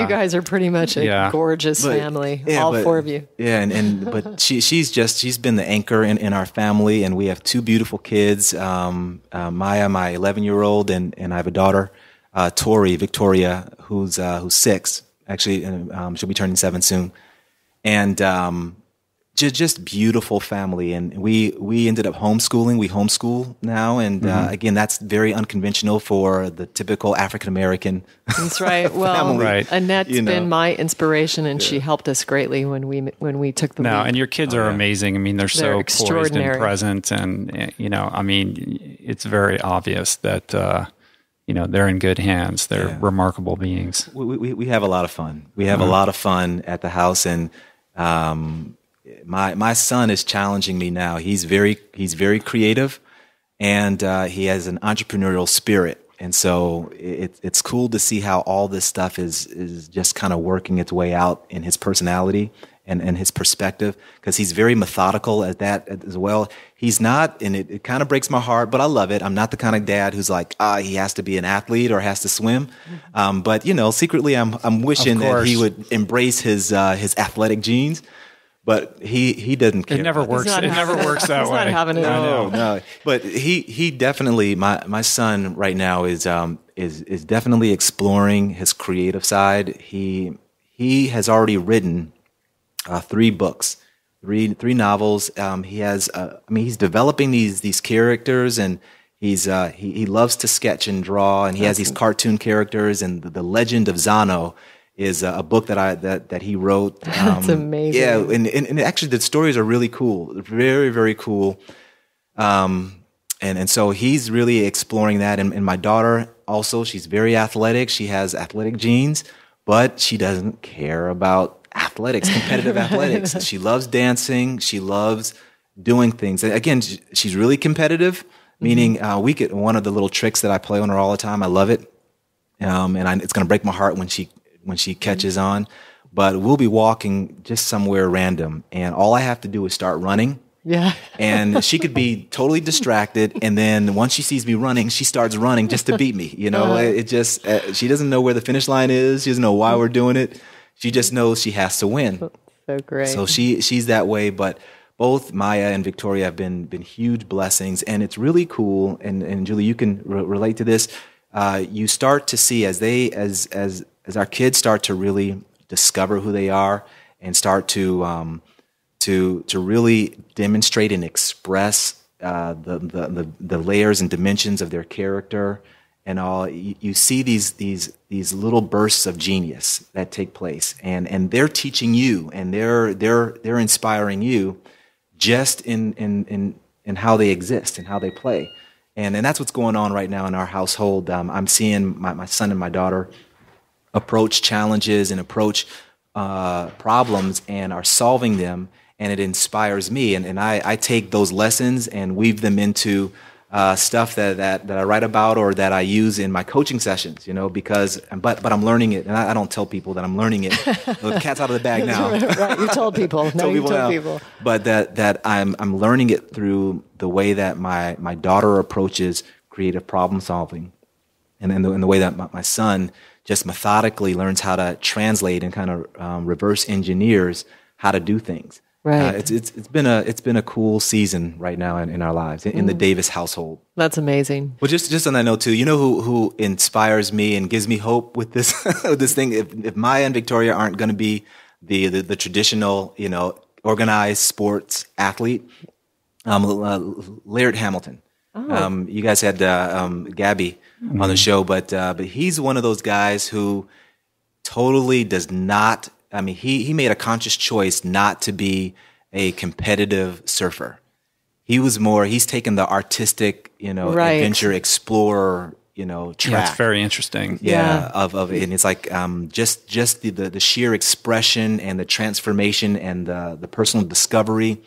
guys are pretty much a gorgeous family, all four of you. Yeah, but she's been the anchor in our family, and we have two beautiful kids. Maya, my 11-year-old, and I have a daughter, Tori Victoria, who's 6. Actually, she'll be turning 7 soon, and just beautiful family. And we ended up homeschooling. We homeschool now, and again, that's very unconventional for the typical African American. That's right. Well, family. Right. Annette's been my inspiration, and she helped us greatly when we took the lead. And your kids are amazing. I mean, they're so poised extraordinary. and present, and it's very obvious that they're in good hands. They're remarkable beings. We have a lot of fun. We have a lot of fun at the house, and my son is challenging me now. He's very creative, and he has an entrepreneurial spirit. And so it's cool to see how all this stuff is just kind of working its way out in his personality and his perspective, because he's very methodical at that as well. He's not, and it kind of breaks my heart, but I love it. I'm not the kind of dad who's like, he has to be an athlete or has to swim. But secretly I'm wishing that he would embrace his athletic genes. But he doesn't care. It never works. It never works that way. Not having it. No. But he definitely, my son right now is definitely exploring his creative side. He has already written 3 books, three novels. He has he's developing these characters, and he loves to sketch and draw, and he has these cartoon characters, and the Legend of Zano is a book that he wrote. That's amazing. Yeah, and actually the stories are really cool, very, very cool. And so he's really exploring that. And my daughter also, she's very athletic. She has athletic genes, but she doesn't care about athletics, competitive athletics. She loves dancing. She loves doing things. And again, she's really competitive, meaning one of the little tricks that I play on her all the time. I love it. It's going to break my heart when she catches on, but we'll be walking just somewhere random, and all I have to do is start running. Yeah. And she could be totally distracted, and then once she sees me running, she starts running just to beat me. It just she doesn't know where the finish line is. She doesn't know why we're doing it. She just knows she has to win. So great. So she's that way, but both Maya and Victoria have been huge blessings, and it's really cool. And Julie, you can relate to this. You start to see as our kids start to really discover who they are and start to really demonstrate and express the layers and dimensions of their character and all. You see these little bursts of genius that take place, and they're teaching you, and they're inspiring you just in how they exist and how they play. And that's what's going on right now in our household. I'm seeing my son and my daughter approach challenges and approach problems and are solving them, and it inspires me. And I take those lessons and weave them into stuff that I write about or that I use in my coaching sessions, but I'm learning it, and I don't tell people that I'm learning it. The cat's out of the bag now. Right, you told people. No, you told people. But that I'm learning it through the way that my daughter approaches creative problem solving, and in the way that my son just methodically learns how to translate and kind of reverse engineers how to do things. Right. It's been a cool season right now in our lives in the Davis household. That's amazing. Well, just on that note too, you know who inspires me and gives me hope with this with this thing. If Maya and Victoria aren't going to be the traditional, organized sports athlete, Laird Hamilton. Oh. You guys had Gabby on the show, but he's one of those guys who totally does not. I mean, he made a conscious choice not to be a competitive surfer. He's taken the artistic, Right. adventure explorer, track. Yeah, it's very interesting. Yeah. And it's like just the sheer expression and the transformation and the personal discovery.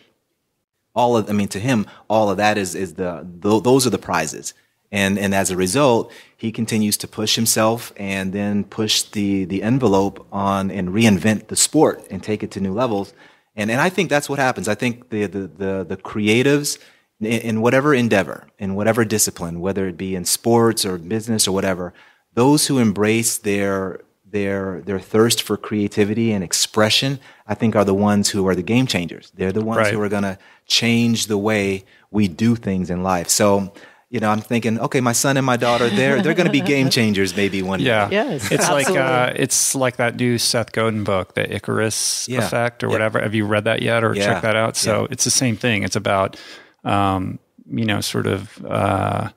To him, all of that is those are the prizes. And as a result, he continues to push himself and then push the envelope on and reinvent the sport and take it to new levels. And I think that's what happens. I think the creatives in whatever endeavor, in whatever discipline, whether it be in sports or business or whatever, those who embrace their thirst for creativity and expression, I think are the ones who are the game changers. They're the ones Right. who are going to change the way we do things in life. So, I'm thinking, okay, my son and my daughter, they're going to be game changers maybe one day. Yeah, Yes, it's absolutely. it's like that new Seth Godin book, the Icarus Yeah. Effect or Yeah. whatever. Have you read that yet or Yeah. checked that out? So Yeah. it's the same thing. It's about sort of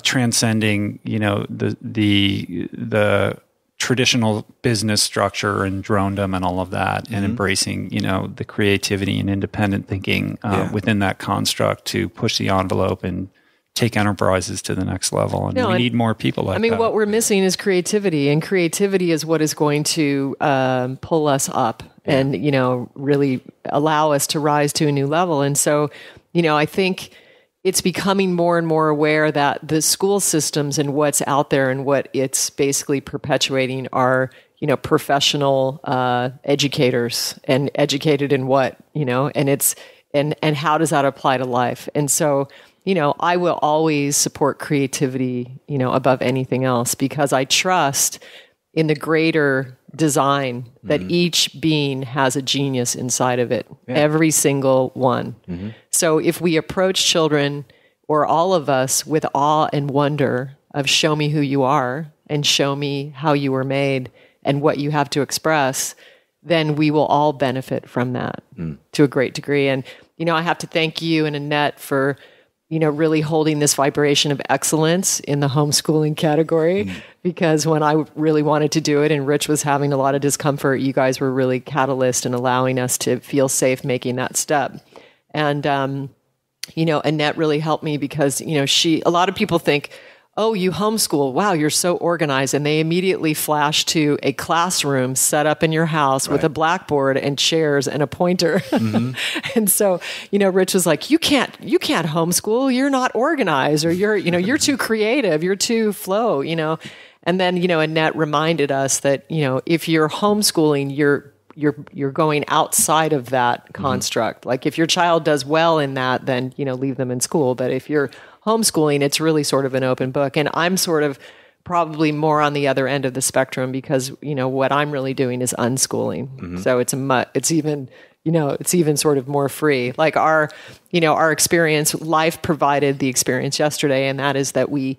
transcending the traditional business structure and dronedom and all of that, and embracing the creativity and independent thinking within that construct to push the envelope and take enterprises to the next level. And we need more people like that. What we're missing is creativity, and creativity is what is going to pull us up and, really allow us to rise to a new level. And so, I think it's becoming more and more aware that the school systems and what's out there and what it's basically perpetuating are, professional educators, and educated in what, and how does that apply to life? And so, I will always support creativity, above anything else, because I trust in the greater design that each being has a genius inside of it, every single one. So if we approach children or all of us with awe and wonder of show me who you are and show me how you were made and what you have to express, then we will all benefit from that to a great degree. And, I have to thank you and Annette for really holding this vibration of excellence in the homeschooling category, because when I really wanted to do it and Rich was having a lot of discomfort, you guys were really catalyst in allowing us to feel safe making that step. And, Annette really helped me because, a lot of people think, oh, you homeschool. Wow, you're so organized. And they immediately flash to a classroom set up in your house with a blackboard and chairs and a pointer. And so, Rich was like, you can't homeschool. You're not organized, or you're too creative. You're too flow, And then, Annette reminded us that, if you're homeschooling, you're going outside of that construct. Like if your child does well in that, then, leave them in school. But if you're homeschooling, it's really sort of an open book. And I'm sort of probably more on the other end of the spectrum because, what I'm really doing is unschooling. So it's even sort of more free. Like our experience, life provided the experience yesterday. And that is that we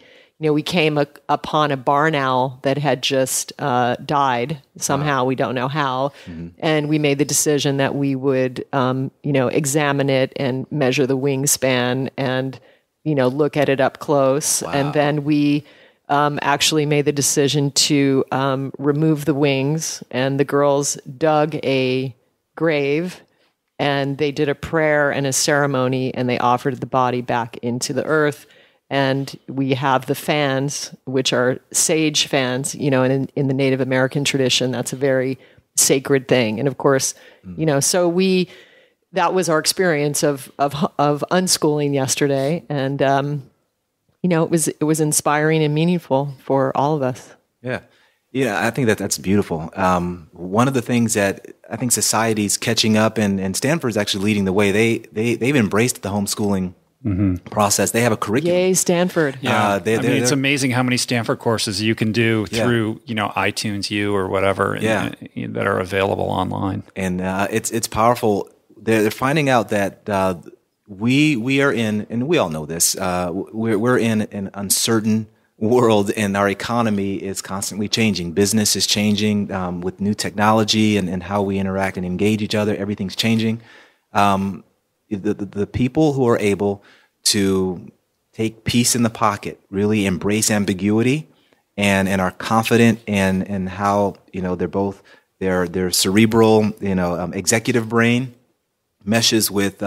came upon a barn owl that had just died somehow. We don't know how. And we made the decision that we would, examine it and measure the wingspan and, look at it up close. Wow. And then we actually made the decision to remove the wings. And the girls dug a grave and they did a prayer and a ceremony and they offered the body back into the earth. And we have the fans, which are sage fans, and in the Native American tradition, that's a very sacred thing. And of course, so that was our experience of unschooling yesterday. And, it was inspiring and meaningful for all of us. Yeah. Yeah, I think that's beautiful. One of the things that I think society's catching up, and Stanford's actually leading the way. They've embraced the homeschooling process. They have a curriculum. Yay, Stanford. Yeah. It's amazing how many Stanford courses you can do through, iTunes U or whatever that are available online. And it's powerful. They're finding out that we are in, and we all know this, we're in an uncertain world, and our economy is constantly changing. Business is changing with new technology and how we interact and engage each other. Everything's changing. The people who are able to take peace in the pocket, really embrace ambiguity, and are confident in how they're both their cerebral executive brain meshes with the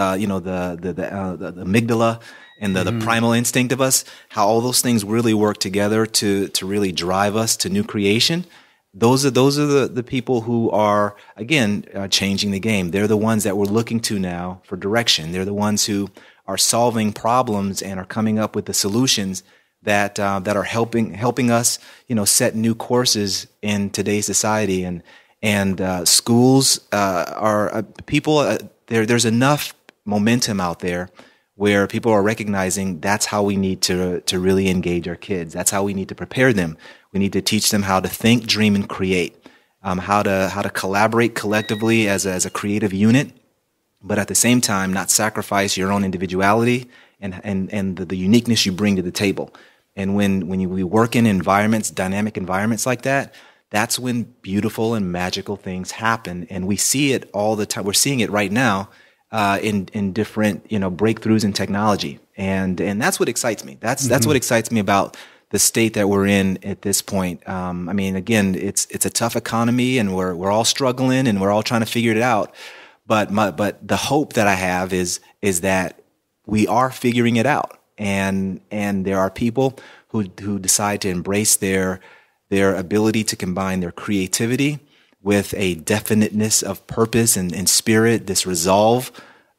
amygdala and the primal instinct of us, how all those things really work together to really drive us to new creation. Those are the people who are, again, changing the game. They're the ones that we're looking to now for direction. They're the ones who are solving problems and are coming up with the solutions that are helping us, set new courses in today's society. And schools are people. There's enough momentum out there where people are recognizing that's how we need to really engage our kids. That's how we need to prepare them. We need to teach them how to think, dream, and create. How to collaborate collectively as a creative unit, but at the same time not sacrifice your own individuality and the uniqueness you bring to the table. And when we work in environments, dynamic environments like that, that's when beautiful and magical things happen. And we see it all the time. We're seeing it right now in different breakthroughs in technology, and that's what excites me. That's what excites me about the state that we're in at this point. Again, it's a tough economy, and we're all struggling, and we're all trying to figure it out. But the hope that I have is that we are figuring it out, and there are people who decide to embrace their ability to combine their creativity with a definiteness of purpose and spirit, this resolve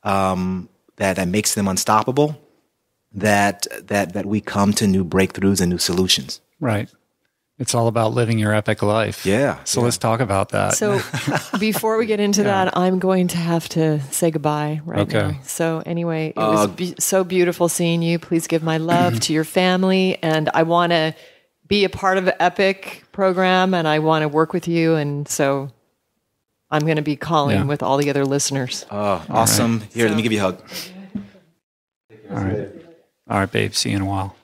that makes them unstoppable. That we come to new breakthroughs and new solutions. Right. It's all about living your epic life. Yeah. So let's talk about that. So before we get into that, I'm going to have to say goodbye now. So anyway, it was so beautiful seeing you. Please give my love to your family. And I want to be a part of the Epic program, and I want to work with you. And so I'm going to be calling with all the other listeners. Oh, awesome. Right. Here, let me give you a hug. All right, babe. See you in a while.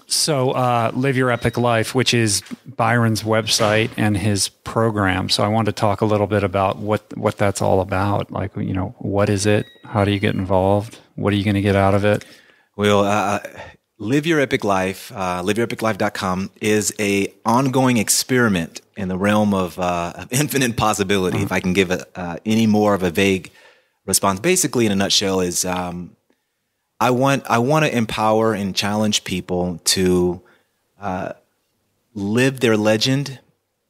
So Live Your Epic Life, which is Byron's website and his program. So I wanted to talk a little bit about what that's all about. Like, what is it? How do you get involved? What are you going to get out of it? Well, Live Your Epic Life, liveyourepiclife.com is a ongoing experiment in the realm of infinite possibility. If I can give any more of a vague response, basically in a nutshell is, I want to empower and challenge people to live their legend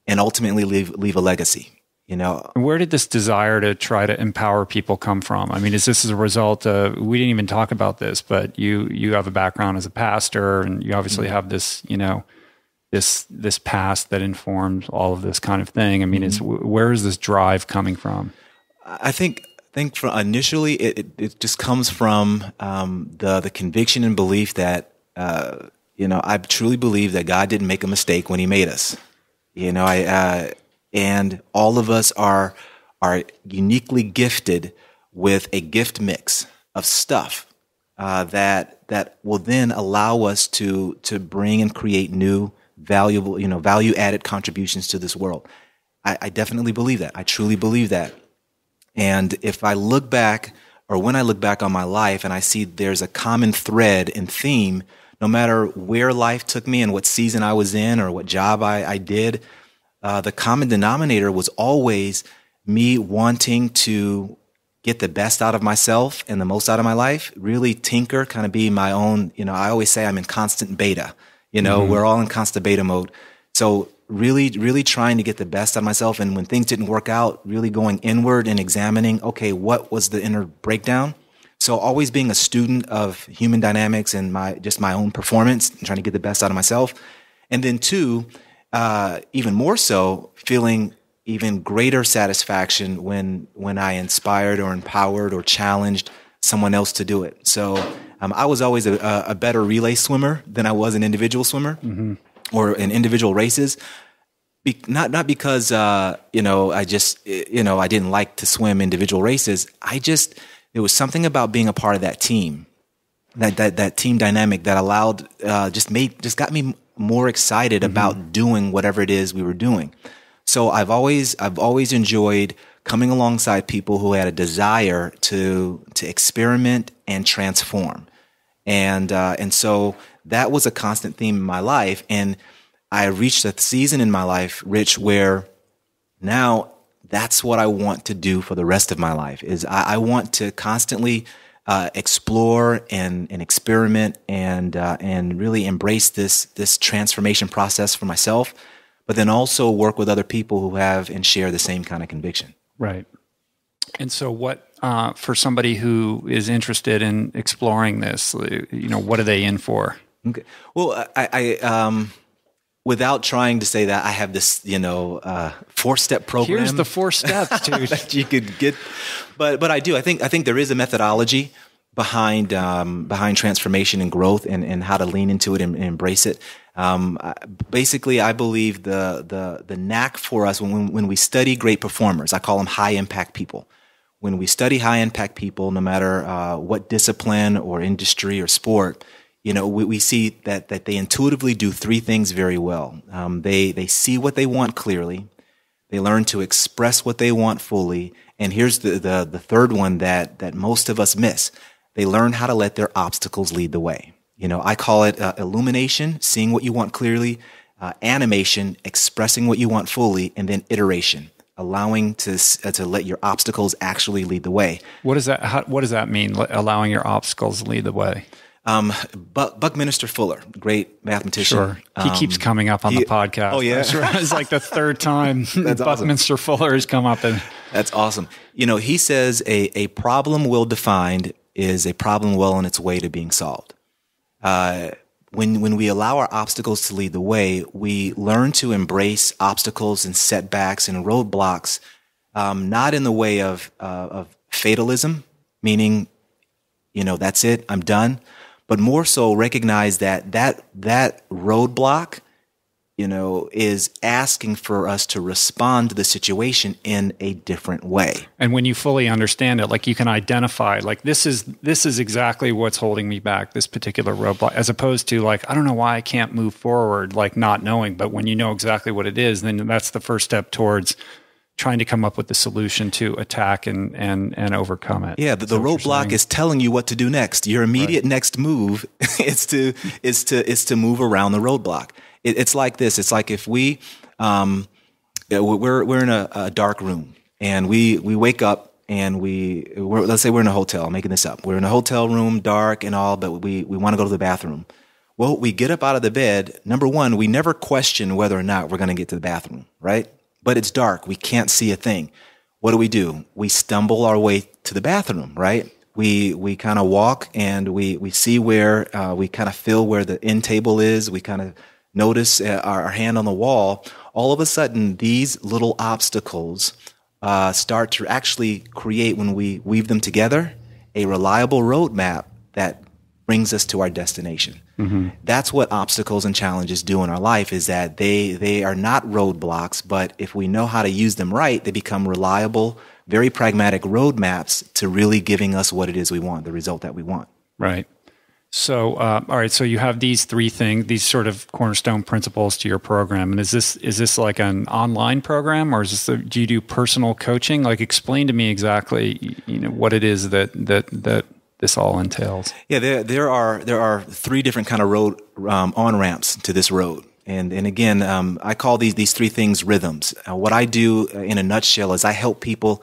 and ultimately leave a legacy. Where did this desire to try to empower people come from? I mean, is this as a result of, we didn't even talk about this, but you have a background as a pastor, and you obviously have this, this past that informs all of this kind of thing. I mean, where is this drive coming from? I think initially it just comes from the conviction and belief that I truly believe that God didn't make a mistake when He made us. And all of us are uniquely gifted with a gift mix of stuff that will then allow us to bring and create new valuable value added contributions to this world. I definitely believe that. I truly believe that. And if I look back, or when I look back on my life and I see there's a common thread and theme, no matter where life took me and what season I was in or what job I did, the common denominator was always me wanting to get the best out of myself and the most out of my life, really tinker, kind of be my own, I always say I'm in constant beta, we're all in constant beta mode. So really, really trying to get the best out of myself. And when things didn't work out, really going inward and examining, okay, what was the inner breakdown? So always being a student of human dynamics and my own performance and trying to get the best out of myself. And then two, even more so, feeling even greater satisfaction when I inspired or empowered or challenged someone else to do it. So I was always a better relay swimmer than I was an individual swimmer or in individual races. Not because, I didn't like to swim individual races. There was something about being a part of that team, that team dynamic that allowed, just got me more excited about doing whatever it is we were doing. So I've always enjoyed coming alongside people who had a desire to experiment and transform. And so that was a constant theme in my life. And I reached a season in my life, Rich, where now that's what I want to do for the rest of my life. Is I want to constantly explore and experiment and really embrace this transformation process for myself, but then also work with other people who have and share the same kind of conviction. Right. And so what, for somebody who is interested in exploring this, what are they in for? Okay. Well, I without trying to say that I have this, 4-step program. Here's the 4 steps, dude. that you could get. But I do. I think there is a methodology behind transformation and growth and how to lean into it and embrace it. Basically, I believe the knack for us when we study great performers, I call them high impact people. When we study high impact people, no matter what discipline or industry or sport, we see that they intuitively do 3 things very well. They see what they want clearly. They learn to express what they want fully. And here's the third one that most of us miss. They learn how to let their obstacles lead the way. I call it illumination, seeing what you want clearly, animation, expressing what you want fully, and then iteration, allowing to let your obstacles actually lead the way. What does that mean? Allowing your obstacles lead the way? Buckminster Fuller, great mathematician. Sure. He keeps coming up on the podcast. Oh, yeah. It's like the third time That's Buckminster awesome. Fuller has come up. That's awesome. He says a problem well defined is a problem well on its way to being solved. When we allow our obstacles to lead the way, we learn to embrace obstacles and setbacks and roadblocks, not in the way of fatalism, meaning, that's it, I'm done. But more so recognize that roadblock, is asking for us to respond to the situation in a different way. And when you fully understand it, like you can identify, like this is exactly what's holding me back, this particular roadblock, as opposed to like, I don't know why I can't move forward, like not knowing. But when you know exactly what it is, then that's the first step towards trying to come up with the solution to attack and overcome it. Yeah, the roadblock is telling you what to do next. Your immediate next move is to move around the roadblock. It's like this. It's like if we're in a dark room and we wake up and let's say we're in a hotel. I'm making this up. We're in a hotel room, dark and all, but we want to go to the bathroom. Well, we get up out of the bed. Number one, we never question whether or not we're going to get to the bathroom, right? But it's dark. We can't see a thing. What do? We stumble our way to the bathroom, right? We kind of walk and we see where, we kind of feel where the end table is. We kind of notice our hand on the wall. All of a sudden, these little obstacles start to actually create, when we weave them together, a reliable roadmap that brings us to our destination. Mm-hmm. That's what obstacles and challenges do in our life, is that they are not roadblocks, but if we know how to use them right, they become reliable, very pragmatic roadmaps to really giving us what it is we want, the result that we want. Right. So, all right. So you have these 3 things, these sort of cornerstone principles to your program. And is this like an online program, or is this do you do personal coaching? Like, explain to me exactly, what it is that this all entails. Yeah, there are 3 different kind of road on ramps to this road, and again, I call these 3 things rhythms. What I do in a nutshell is I help people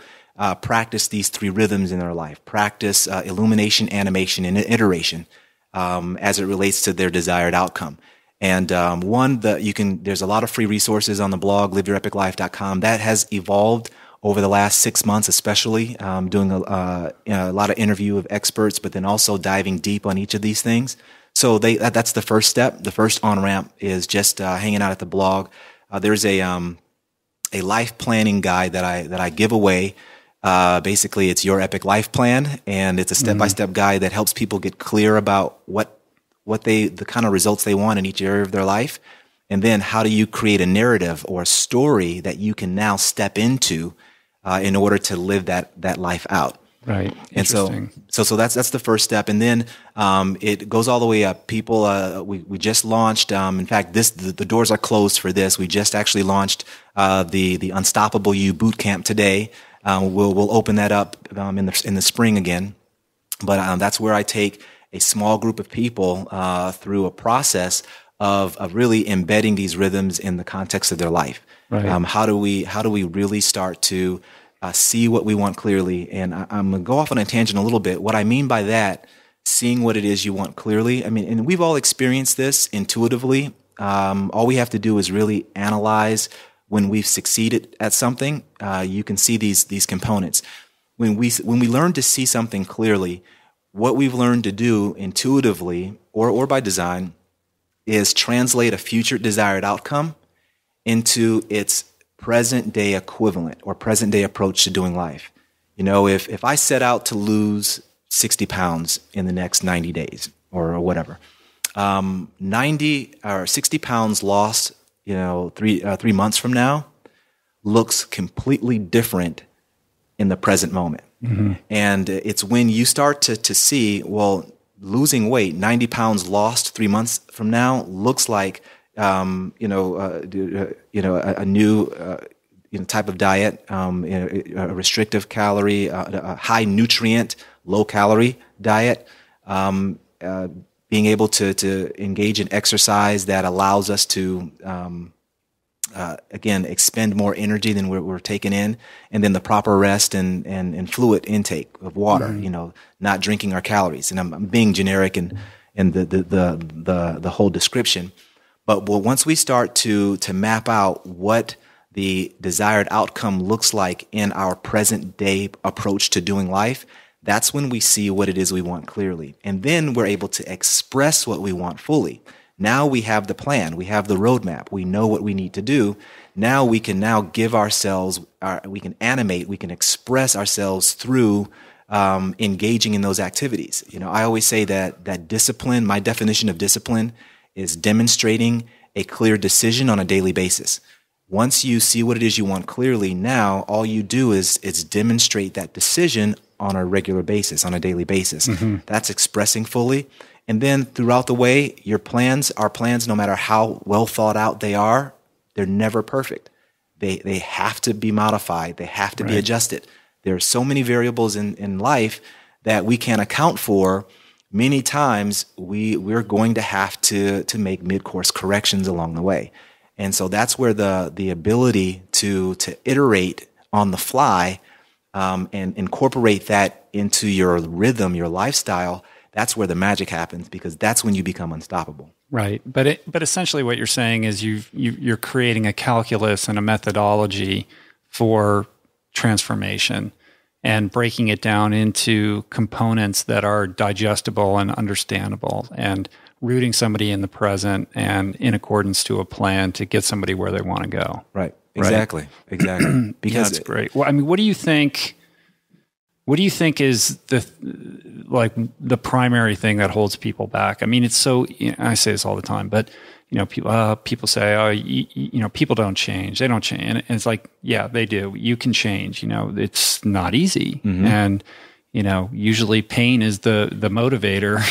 practice these 3 rhythms in their life. Practice illumination, animation, and iteration as it relates to their desired outcome. And there's a lot of free resources on the blog liveyourepiclife.com that has evolved over the last 6 months, especially doing a lot of interview of experts, but then also diving deep on each of these things. So that's the first step. The first on-ramp is just hanging out at the blog. There's a life planning guide that I give away Basically, it's your epic life plan, and it's a step-by-step guide that helps people get clear about the kind of results they want in each area of their life. And then how do you create a narrative or a story that you can now step into in order to live that life out. Right. And so that's the first step. And then it goes all the way up. People, we just launched, in fact, the doors are closed for this. We just actually launched the Unstoppable You Bootcamp today. We'll open that up in the spring again. But that's where I take a small group of people through a process of really embedding these rhythms in the context of their life. Right. How do we really start to see what we want clearly? And I'm going to go off on a tangent a little bit. What I mean by that, seeing what it is you want clearly. I mean, and we've all experienced this intuitively. All we have to do is really analyze when we've succeeded at something. You can see these components. When we learn to see something clearly, what we've learned to do intuitively or by design is translate a future desired outcome into its present day equivalent or present day approach to doing life. You know, if I set out to lose 60 pounds in the next 90 days or whatever, 90 or 60 pounds lost, 3 months from now looks completely different in the present moment. Mm-hmm. And it's when you start to see, well, losing weight, 90 pounds lost 3 months from now looks like, a new, type of diet, a restrictive calorie, a high nutrient, low calorie diet, being able to engage in exercise that allows us to, again, expend more energy than we're taking in, and then the proper rest and fluid intake of water, mm-hmm. Not drinking our calories. And I'm being generic in the whole description. But once we start to map out what the desired outcome looks like in our present day approach to doing life, that's when we see what it is we want clearly. And then we're able to express what we want fully. Now we have the plan, we have the roadmap, we know what we need to do. Now we can give ourselves, we can animate, we can express ourselves through engaging in those activities. I always say that discipline, my definition of discipline is demonstrating a clear decision on a daily basis. Once you see what it is you want clearly, now all you do is demonstrate that decision on a regular basis, on a daily basis. Mm-hmm. That's expressing fully. And then throughout the way, our plans, no matter how well thought out they are, they're never perfect. They have to be modified. They have to be adjusted. There are so many variables in life that we can't account for. Many times we're going to have to make mid-course corrections along the way. And so that's where the ability to iterate on the fly and incorporate that into your rhythm, your lifestyle, that's where the magic happens, because that's when you become unstoppable. Right. But essentially what you're saying is you're creating a calculus and a methodology for transformation and breaking it down into components that are digestible and understandable, and rooting somebody in the present and in accordance to a plan to get somebody where they want to go. Right. Exactly. Exactly. Because that's great. Well, I mean, what do you think is the primary thing that holds people back? I mean, it's so, I say this all the time, but people say, people don't change. They don't change. And it's like, yeah, they do. You can change. It's not easy. Mm-hmm. And, usually pain is the motivator,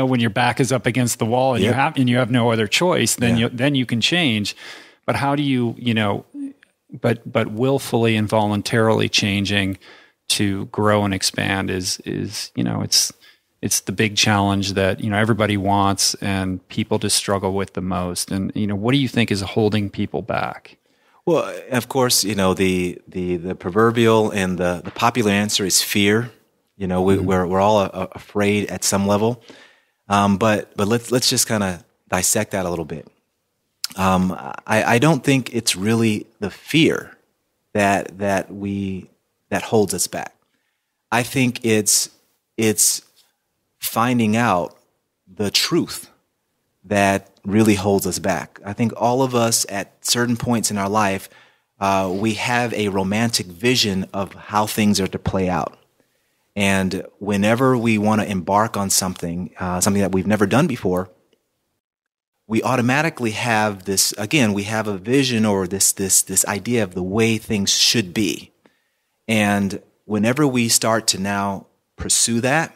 when your back is up against the wall and you have no other choice, then you can change. But how do you, but willfully and voluntarily changing to grow and expand is it's the big challenge that everybody wants and people just struggle with the most. And what do you think is holding people back? Well, of course, the proverbial and the popular answer is fear. We're all afraid at some level, but let's just kind of dissect that a little bit. I don't think it's really the fear that holds us back. I think it's finding out the truth that really holds us back. I think all of us at certain points in our life, we have a romantic vision of how things are to play out. And whenever we want to embark on something, something that we've never done before, we automatically have this, again, we have a vision or this idea of the way things should be. And whenever we start to now pursue that,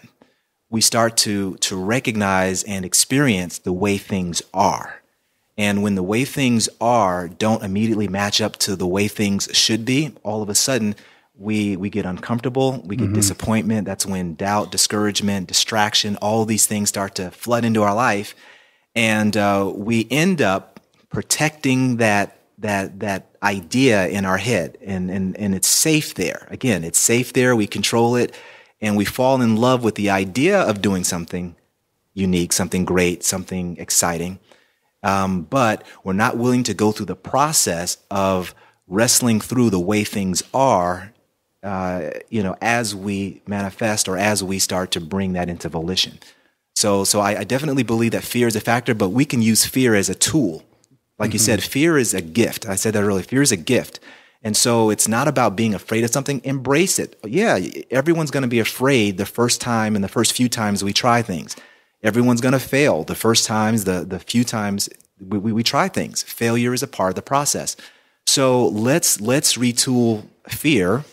we start to recognize and experience the way things are. And when the way things are don't immediately match up to the way things should be, all of a sudden we get uncomfortable, we get disappointment. That's when doubt, discouragement, distraction, all these things start to flood into our life. And we end up protecting that idea in our head. And it's safe there. Again, it's safe there. We control it. And we fall in love with the idea of doing something unique, something great, something exciting. But we're not willing to go through the process of wrestling through the way things are, as we manifest or as we start to bring that into volition. So I definitely believe that fear is a factor, but we can use fear as a tool. Like you said, fear is a gift. I said that earlier. Fear is a gift. And so it's not about being afraid of something. Embrace it. Yeah, everyone's going to be afraid the first time and the first few times we try things. Everyone's going to fail the first times, the few times we try things. Failure is a part of the process. So let's retool fear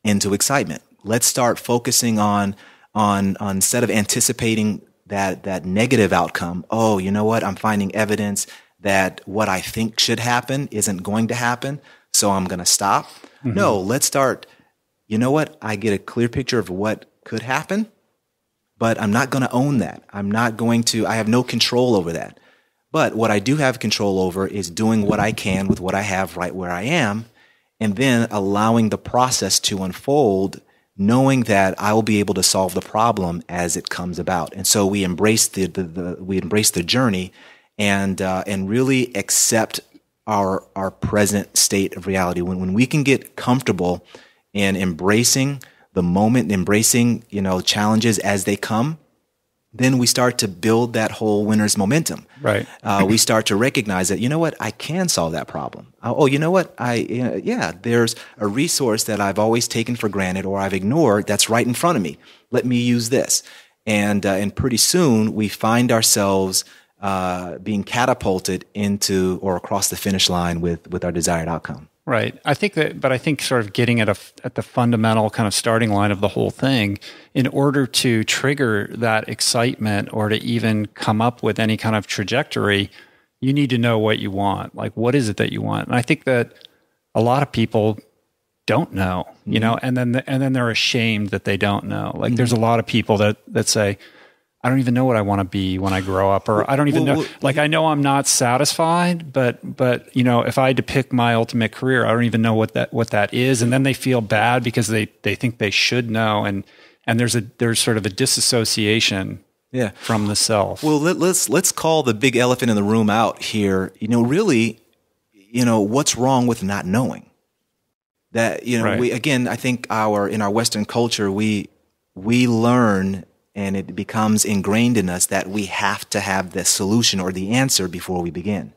into excitement. Let's start focusing on instead of anticipating that negative outcome. Oh, you know what? I'm finding evidence that what I think should happen isn't going to happen, so I'm going to stop. No, let's start, you know what? I get a clear picture of what could happen, but I'm not going to own that. I have no control over that. But what I do have control over is doing what I can with what I have right where I am, and then allowing the process to unfold, knowing that I will be able to solve the problem as it comes about. And so we embrace the journey and really accept our present state of reality. When we can get comfortable in embracing the moment, embracing, challenges as they come, then we start to build that whole winner's momentum. Right. We start to recognize that, you know what, I can solve that problem. Oh, you know what, there's a resource that I've always taken for granted or I've ignored that's right in front of me. Let me use this. And pretty soon we find ourselves being catapulted into or across the finish line with our desired outcome. Right. I think sort of getting at the fundamental kind of starting line of the whole thing, in order to trigger that excitement or to even come up with any kind of trajectory, you need to know what you want. Like, what is it that you want? And I think that a lot of people don't know, and then they're ashamed that they don't know. Like, there's a lot of people that say, I don't even know what I want to be when I grow up, or I don't even know. Like, I know I'm not satisfied, but if I had to pick my ultimate career, I don't even know what that is. And then they feel bad because they think they should know, and there's sort of a disassociation from the self. Well, let's call the big elephant in the room out here. Really, what's wrong with not knowing? That right. I think in our Western culture we learn. And it becomes ingrained in us that we have to have the solution or the answer before we begin.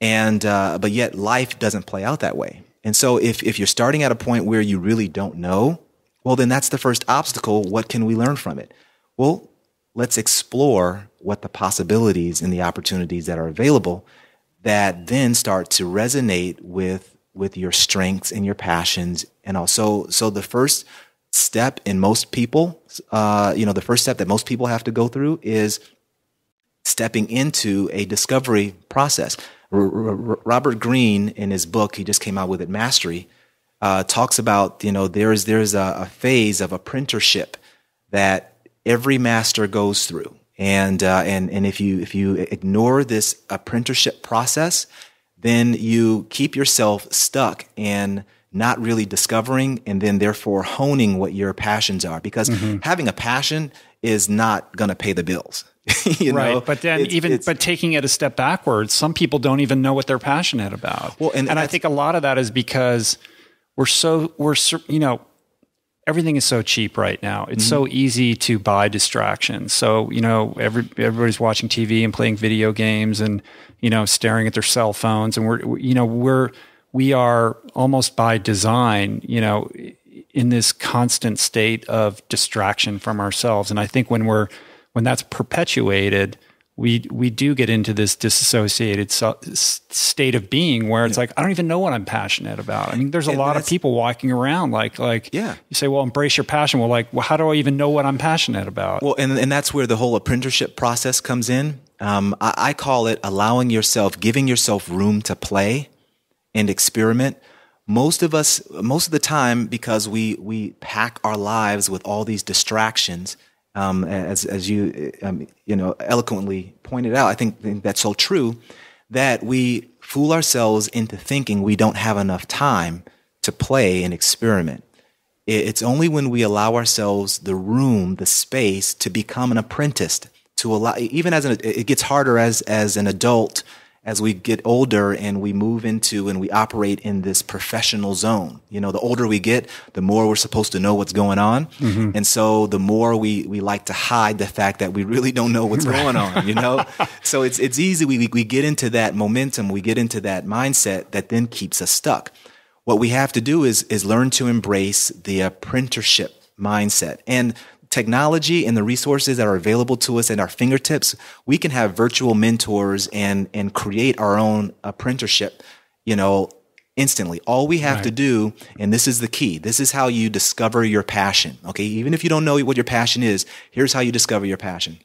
And but yet life doesn't play out that way. And so if you're starting at a point where you really don't know, well, then that's the first obstacle. What can we learn from it? Well, let's explore what the possibilities and the opportunities that are available that then start to resonate with your strengths and your passions. And also, so the first step in most people, the first step that most people have to go through is stepping into a discovery process. Robert Greene, in his book, he just came out with it, Mastery, talks about, there's a phase of apprenticeship that every master goes through. And if you ignore this apprenticeship process, then you keep yourself stuck in not really discovering and then therefore honing what your passions are, because having a passion is not going to pay the bills. Right. But then but taking it a step backwards, some people don't even know what they're passionate about. Well, and I think a lot of that is because everything is so cheap right now. It's so easy to buy distractions. So, everybody's watching we are almost by design, in this constant state of distraction from ourselves. And I think when that's perpetuated, we do get into this disassociated state of being where it's like, I don't even know what I'm passionate about. I mean, there's a lot of people walking around like you say, well, embrace your passion. Well, how do I even know what I'm passionate about? Well, and that's where the whole apprenticeship process comes in. I call it giving yourself room to play and experiment. Most of the time, because we pack our lives with all these distractions, as you eloquently pointed out, I think that's so true, that we fool ourselves into thinking we don't have enough time to play and experiment. It's only when we allow ourselves the room, the space to become an apprentice, to allow, even it gets harder as an adult, as we get older and we move into and we operate in this professional zone. The older we get, the more we're supposed to know what's going on. Mm-hmm. And so the more we like to hide the fact that we really don't know what's going on, So it's easy. We get into that momentum. We get into that mindset that then keeps us stuck. What we have to do is learn to embrace the apprenticeship mindset. And technology and the resources that are available to us at our fingertips, we can have virtual mentors and create our own apprenticeship, instantly. All we have to do, and this is the key, this is how you discover your passion. Okay. Even if you don't know what your passion is, here's how you discover your passion.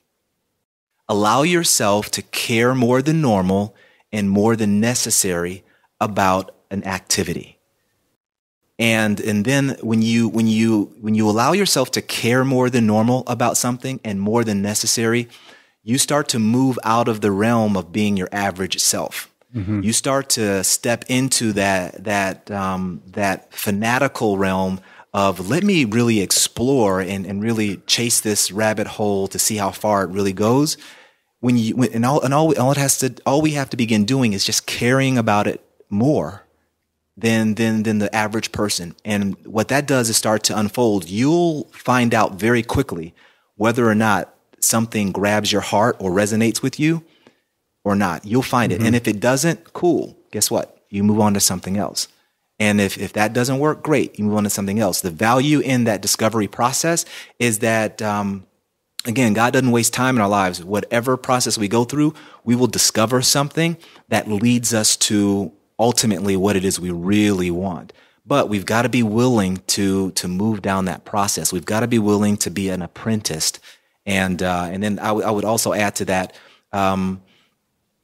Allow yourself to care more than normal and more than necessary about an activity. And then when you allow yourself to care more than normal about something and more than necessary, you start to move out of the realm of being your average self. Mm-hmm. You start to step into that fanatical realm of let me really explore and really chase this rabbit hole to see how far it really goes. All we have to begin doing is just caring about it more than the average person. And what that does is start to unfold. You'll find out very quickly whether or not something grabs your heart or resonates with you or not. You'll find it. And if it doesn't, cool. Guess what? You move on to something else. And if that doesn't work, great. You move on to something else. The value in that discovery process is that, again, God doesn't waste time in our lives. Whatever process we go through, we will discover something that leads us to ultimately what it is we really want. But we've got to be willing to move down that process. We've got to be willing to be an apprentice. And then I would also add to that,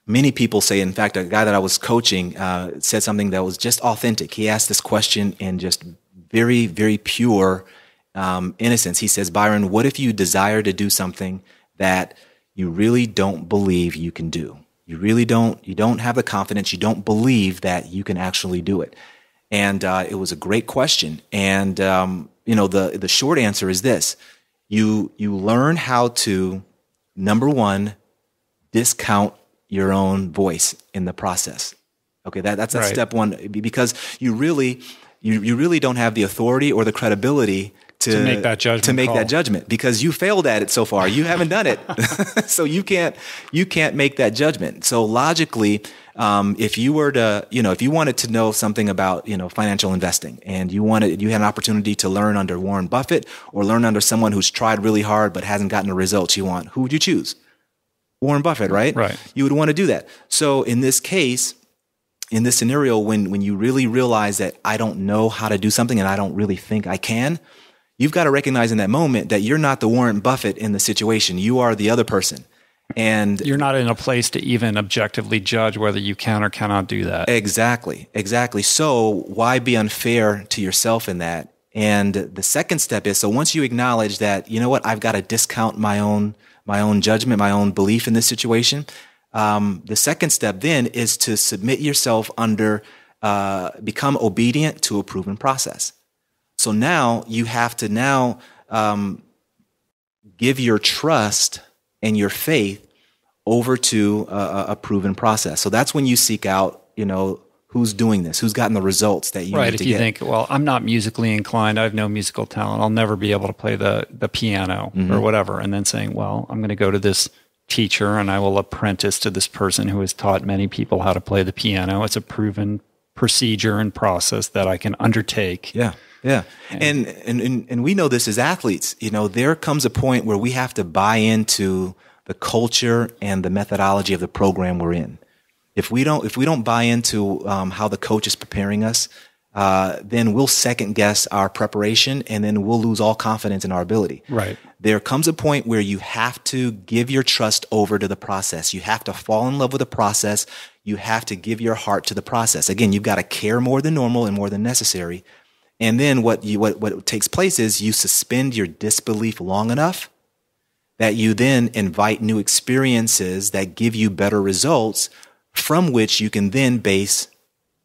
many people say, in fact, a guy that I was coaching said something that was just authentic. He asked this question in just very, very pure innocence. He says, Byron, what if you desire to do something that you really don't believe you can do? You don't have the confidence. You don't believe that you can actually do it. And it was a great question. And, the short answer is this. You learn how to, number one, discount your own voice in the process. Okay, that's right. Step one, because you really don't have the authority or the credibility to make that judgment because you failed at it so far. You haven't done it. So you can't make that judgment. So logically, if you wanted to know something about, financial investing and you had an opportunity to learn under Warren Buffett or learn under someone who's tried really hard but hasn't gotten the results you want, who would you choose? Warren Buffett, right? Right. You would want to do that. So in this case, in this scenario, when you really realize that I don't know how to do something and I don't really think I can, you've got to recognize in that moment that you're not the Warren Buffett in the situation. You are the other person. And you're not in a place to even objectively judge whether you can or cannot do that. Exactly. So why be unfair to yourself in that? And the second step is, so once you acknowledge that, you know what, I've got to discount my own judgment, my own belief in this situation. The second step then is to submit yourself become obedient to a proven process. So now you have to give your trust and your faith over to a proven process. So that's when you seek out, who's doing this, who's gotten the results that you need to get. Right, if you think, well, I'm not musically inclined, I have no musical talent, I'll never be able to play the piano or whatever, and then saying, well, I'm going to go to this teacher and I will apprentice to this person who has taught many people how to play the piano. It's a proven procedure and process that I can undertake. Yeah. Yeah. And we know this as athletes. You know, there comes a point where we have to buy into the culture and the methodology of the program we're in. If we don't buy into how the coach is preparing us, then we'll second guess our preparation, and then we'll lose all confidence in our ability. Right. There comes a point where you have to give your trust over to the process. You have to fall in love with the process. You have to give your heart to the process. Again, you've got to care more than normal and more than necessary. And then what takes place is you suspend your disbelief long enough that you then invite new experiences that give you better results, from which you can then base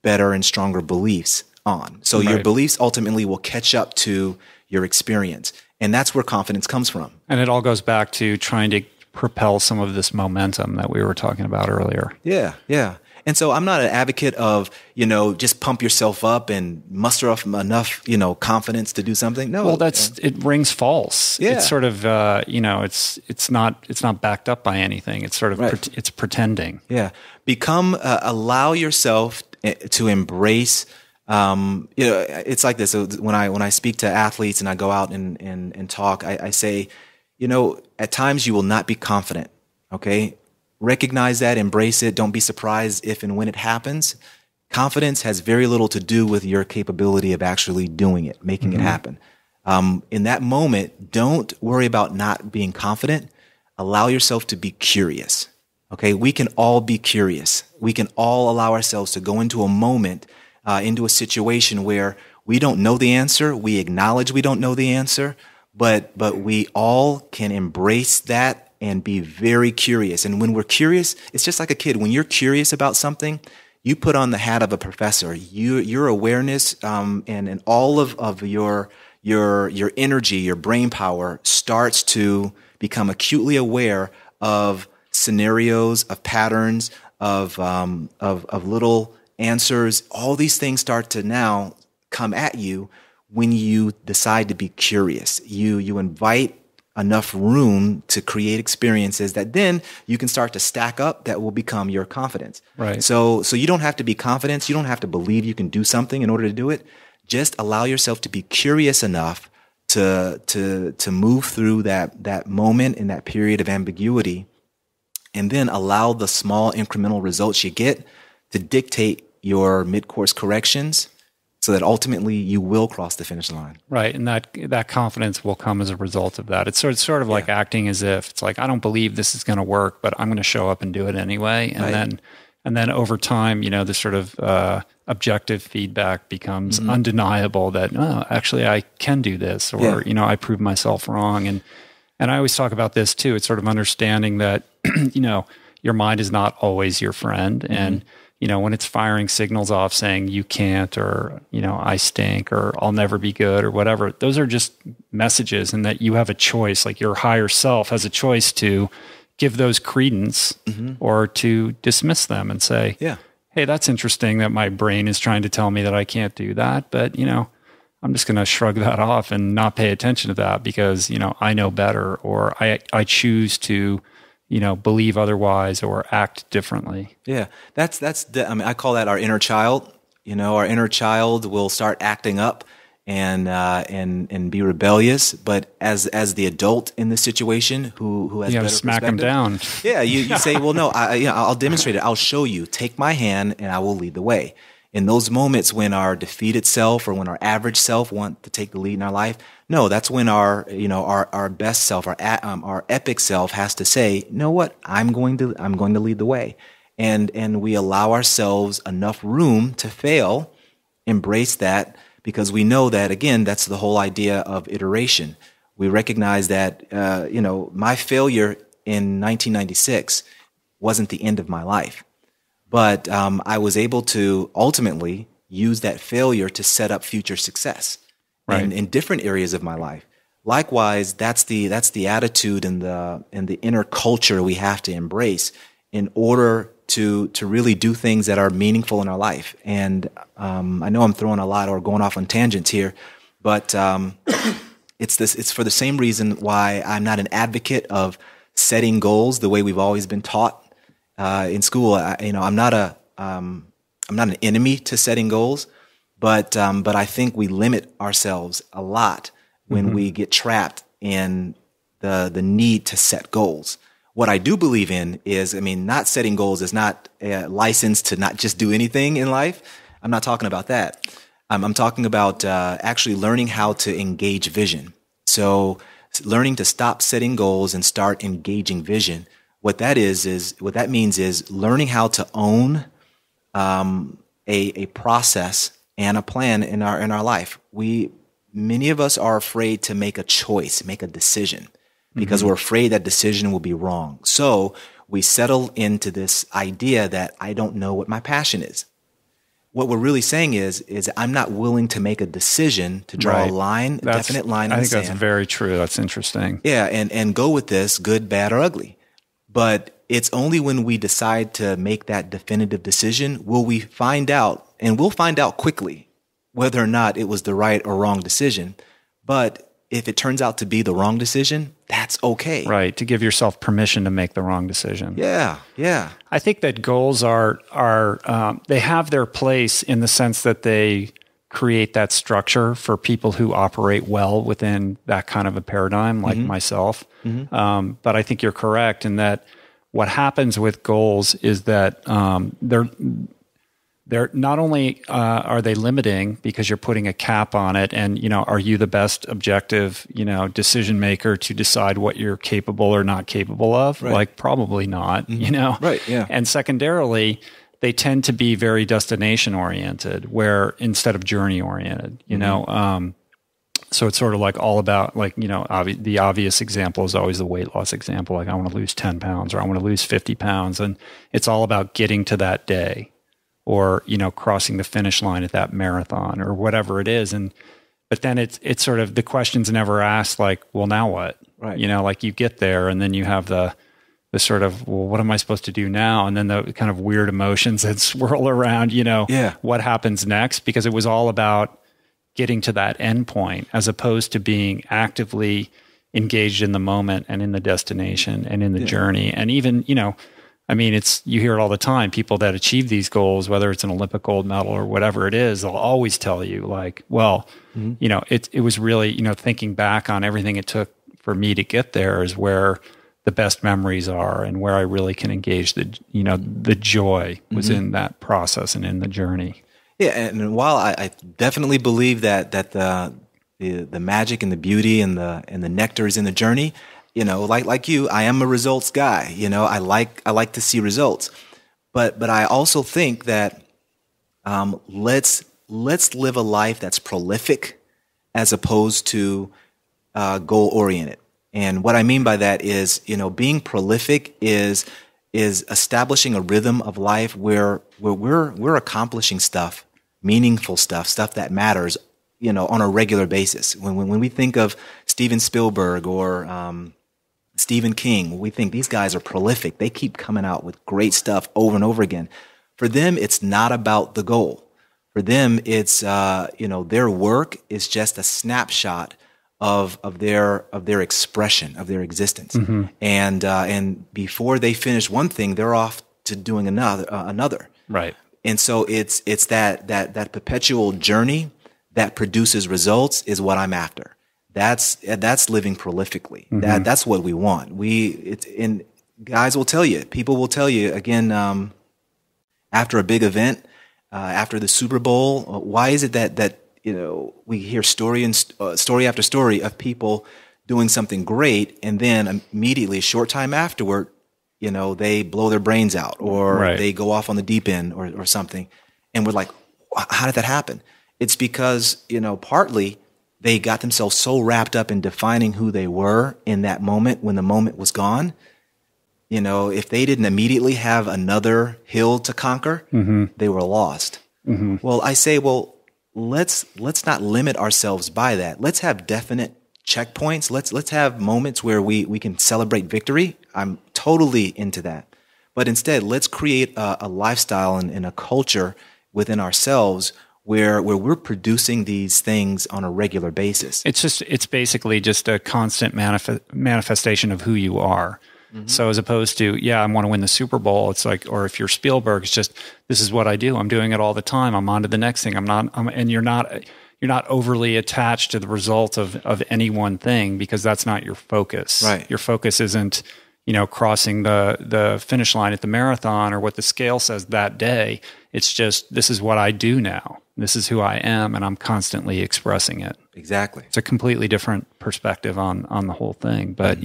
better and stronger beliefs on. So your beliefs ultimately will catch up to your experience. And that's where confidence comes from. And it all goes back to trying to propel some of this momentum that we were talking about earlier. Yeah, yeah. And so I'm not an advocate of, just pump yourself up and muster up enough, confidence to do something. No. Well, it rings false. Yeah. It's sort of, it's not backed up by anything. It's sort of, it's pretending. Yeah. Allow yourself to embrace, it's like this. So when I speak to athletes and I go out and talk, I say, at times you will not be confident. Okay. Recognize that, embrace it. Don't be surprised if and when it happens. Confidence has very little to do with your capability of actually doing it, making it happen. In that moment, don't worry about not being confident. Allow yourself to be curious. Okay, we can all be curious. We can all allow ourselves to go into a moment, into a situation where we don't know the answer. We acknowledge we don't know the answer, but we all can embrace that and be very curious. And when we're curious, it's just like a kid. When you're curious about something, you put on the hat of a professor. Your awareness and all of your energy, your brain power starts to become acutely aware of scenarios, of patterns, of little answers. All these things start to now come at you when you decide to be curious. You invite enough room to create experiences that then you can start to stack up that will become your confidence. Right. So you don't have to be confident. You don't have to believe you can do something in order to do it. Just allow yourself to be curious enough to move through that moment in that period of ambiguity, and then allow the small incremental results you get to dictate your mid-course corrections, so that ultimately you will cross the finish line. Right. And that confidence will come as a result of that. It's sort of like acting as if it's like, I don't believe this is going to work, but I'm going to show up and do it anyway. And then over time, the sort of objective feedback becomes undeniable that, oh, actually I can do this, or, I proved myself wrong. And I always talk about this too. It's sort of understanding that, your mind is not always your friend. And, when it's firing signals off saying you can't, or, I stink, or I'll never be good, or whatever, those are just messages, and that you have a choice, like your higher self has a choice to give those credence or to dismiss them and say, hey, that's interesting that my brain is trying to tell me that I can't do that. But, I'm just going to shrug that off and not pay attention to that because, I know better, or I choose to, believe otherwise or act differently. Yeah, I call that our inner child. Our inner child will start acting up and be rebellious, but as the adult in the situation who has better smack them down. Yeah, you say, well, no, I'll demonstrate it. I'll show you. Take my hand, and I will lead the way. In those moments when our defeated self or when our average self want to take the lead in our life, no, that's when our best self, our epic self has to say, you know what, I'm going to lead the way. And we allow ourselves enough room to fail, embrace that, because we know that, again, that's the whole idea of iteration. We recognize that, my failure in 1996 wasn't the end of my life. But I was able to ultimately use that failure to set up future success in different areas of my life. Likewise, that's the attitude and the inner culture we have to embrace in order to really do things that are meaningful in our life. And I know I'm throwing a lot or going off on tangents here, but it's for the same reason why I'm not an advocate of setting goals the way we've always been taught in school. I'm not an enemy to setting goals, but I think we limit ourselves a lot when we get trapped in the need to set goals. What I do believe in is, not setting goals is not a license to not just do anything in life. I'm not talking about that. I'm talking about actually learning how to engage vision. So learning to stop setting goals and start engaging vision. What that means is learning how to own a process and a plan in our life. Many of us are afraid to make a choice, make a decision, because we're afraid that decision will be wrong. So we settle into this idea that I don't know what my passion is. What we're really saying is I'm not willing to make a decision to draw a line, a definite line in the sand. I think that's very true. That's interesting. Yeah, and go with this, good, bad, or ugly. But it's only when we decide to make that definitive decision will we find out, and we'll find out quickly, whether or not it was the right or wrong decision. But if it turns out to be the wrong decision, that's okay. Right, to give yourself permission to make the wrong decision. Yeah. I think that goals are they have their place in the sense that they create that structure for people who operate well within that kind of a paradigm, like myself. But I think you're correct in that what happens with goals is that they're not only are they limiting because you're putting a cap on it, and are you the best objective decision maker to decide what you're capable or not capable of? Right. Like probably not. Right. Yeah. And secondarily, they tend to be very destination oriented, where instead of journey oriented. So it's sort of like all about the obvious example is always the weight loss example. Like I want to lose 10 pounds or I want to lose 50 pounds, and it's all about getting to that day. Or crossing the finish line at that marathon or whatever it is, but then it's sort of the question's never asked like, well, now what? Right. Like you get there and then you have the sort of, well, what am I supposed to do now? And then the kind of weird emotions that swirl around, what happens next? Because it was all about getting to that end point as opposed to being actively engaged in the moment and in the destination and in the journey, and even you hear it all the time. People that achieve these goals, whether it's an Olympic gold medal or whatever it is, they'll always tell you like, well, it was really, thinking back on everything it took for me to get there is where the best memories are and where I really can engage the joy was in that process and in the journey. Yeah. And while I definitely believe that the magic and the beauty and the nectar is in the journey, like you, I am a results guy. I like to see results, but I also think that let's live a life that's prolific as opposed to goal oriented. And what I mean by that is, being prolific is establishing a rhythm of life where we're accomplishing stuff, meaningful stuff that matters, on a regular basis. When we think of Steven Spielberg or Stephen King, we think these guys are prolific. They keep coming out with great stuff over and over again. For them, it's not about the goal. For them, it's their work is just a snapshot of their expression, of their existence. And before they finish one thing, they're off to doing another. Right. And so it's that perpetual journey that produces results is what I'm after. That's living prolifically. That's what we want. And guys will tell you, people will tell you again, after a big event, after the Super Bowl, why is it that we hear story after story of people doing something great, and then immediately, a short time afterward, they blow their brains out, or they go off on the deep end, or something, and we're like, how did that happen? It's because partly they got themselves so wrapped up in defining who they were in that moment when the moment was gone. If they didn't immediately have another hill to conquer, they were lost. Well, I say, let's not limit ourselves by that. Let's have definite checkpoints. Let's have moments where we can celebrate victory. I'm totally into that. But instead, let's create a lifestyle and a culture within ourselves where we're producing these things on a regular basis. It's basically just a constant manifestation of who you are. So as opposed to, I want to win the Super Bowl, it's like, or if you're Spielberg, it's just, this is what I do. I'm doing it all the time. I'm on to the next thing. And you're not overly attached to the result of any one thing, because that's not your focus. Right. Your focus isn't, crossing the finish line at the marathon or what the scale says that day. It's just, this is what I do now. This is who I am, and I'm constantly expressing it. Exactly. It's a completely different perspective on the whole thing. But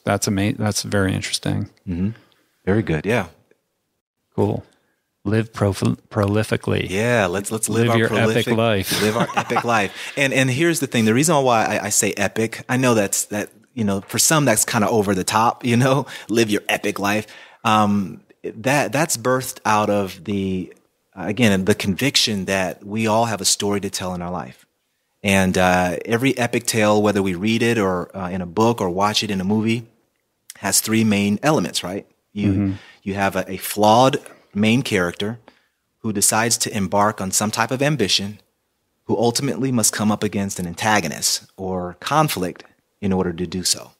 that's amazing. That's very interesting. Mm-hmm. Very good. Yeah. Cool. Live prolifically. Yeah, let's live our your prolific epic life. Live our epic life. And here's the thing: the reason why I say epic, I know that for some that's kind of over the top. Live your epic life. That's birthed out of the conviction that we all have a story to tell in our life, and every epic tale, whether we read it or in a book or watch it in a movie, has three main elements. Right? You have a flawed main character who decides to embark on some type of ambition, who ultimately must come up against an antagonist or conflict in order to do so.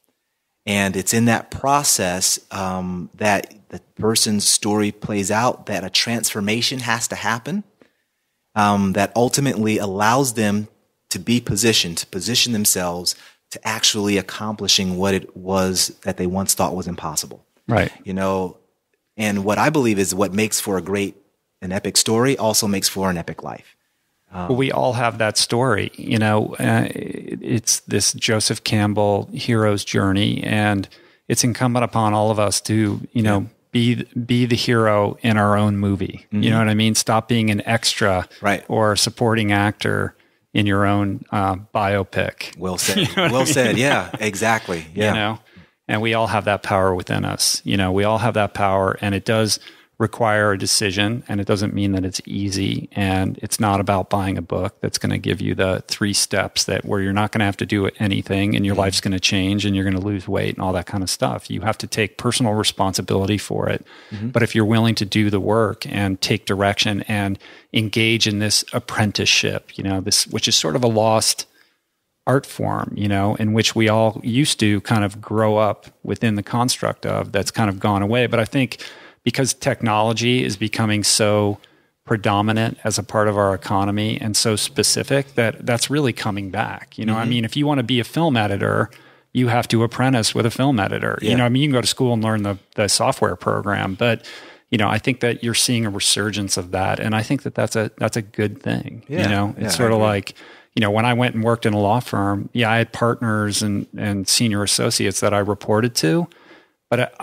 And it's in that process that the person's story plays out, that a transformation has to happen, that ultimately allows them to position themselves to actually accomplishing what it was that they once thought was impossible. Right. And what I believe is what makes for an epic story also makes for an epic life. Well, we all have that story, it's this Joseph Campbell hero's journey, and it's incumbent upon all of us to, be the hero in our own movie. Mm-hmm. You know what I mean? Stop being an extra or a supporting actor in your own biopic. Well said. Well said. Yeah, exactly. Yeah. And we all have that power within us. We all have that power, and it does require a decision, and it doesn't mean that it's easy, and it's not about buying a book that's going to give you the 3 steps where you're not going to have to do anything and your life's going to change and you're going to lose weight and all that kind of stuff. You have to take personal responsibility for it. Mm-hmm. But if you're willing to do the work and take direction and engage in this apprenticeship, which is sort of a lost art form, in which we all used to kind of grow up within the construct of, that's kind of gone away. But I think because technology is becoming so predominant as a part of our economy and so specific, that's really coming back. Mm-hmm. I mean, if you want to be a film editor, you have to apprentice with a film editor. Yeah. You can go to school and learn the software program, but I think that you're seeing a resurgence of that, and I think that that's a good thing. Yeah. It's sort of like, when I went and worked in a law firm, I had partners and senior associates that I reported to. But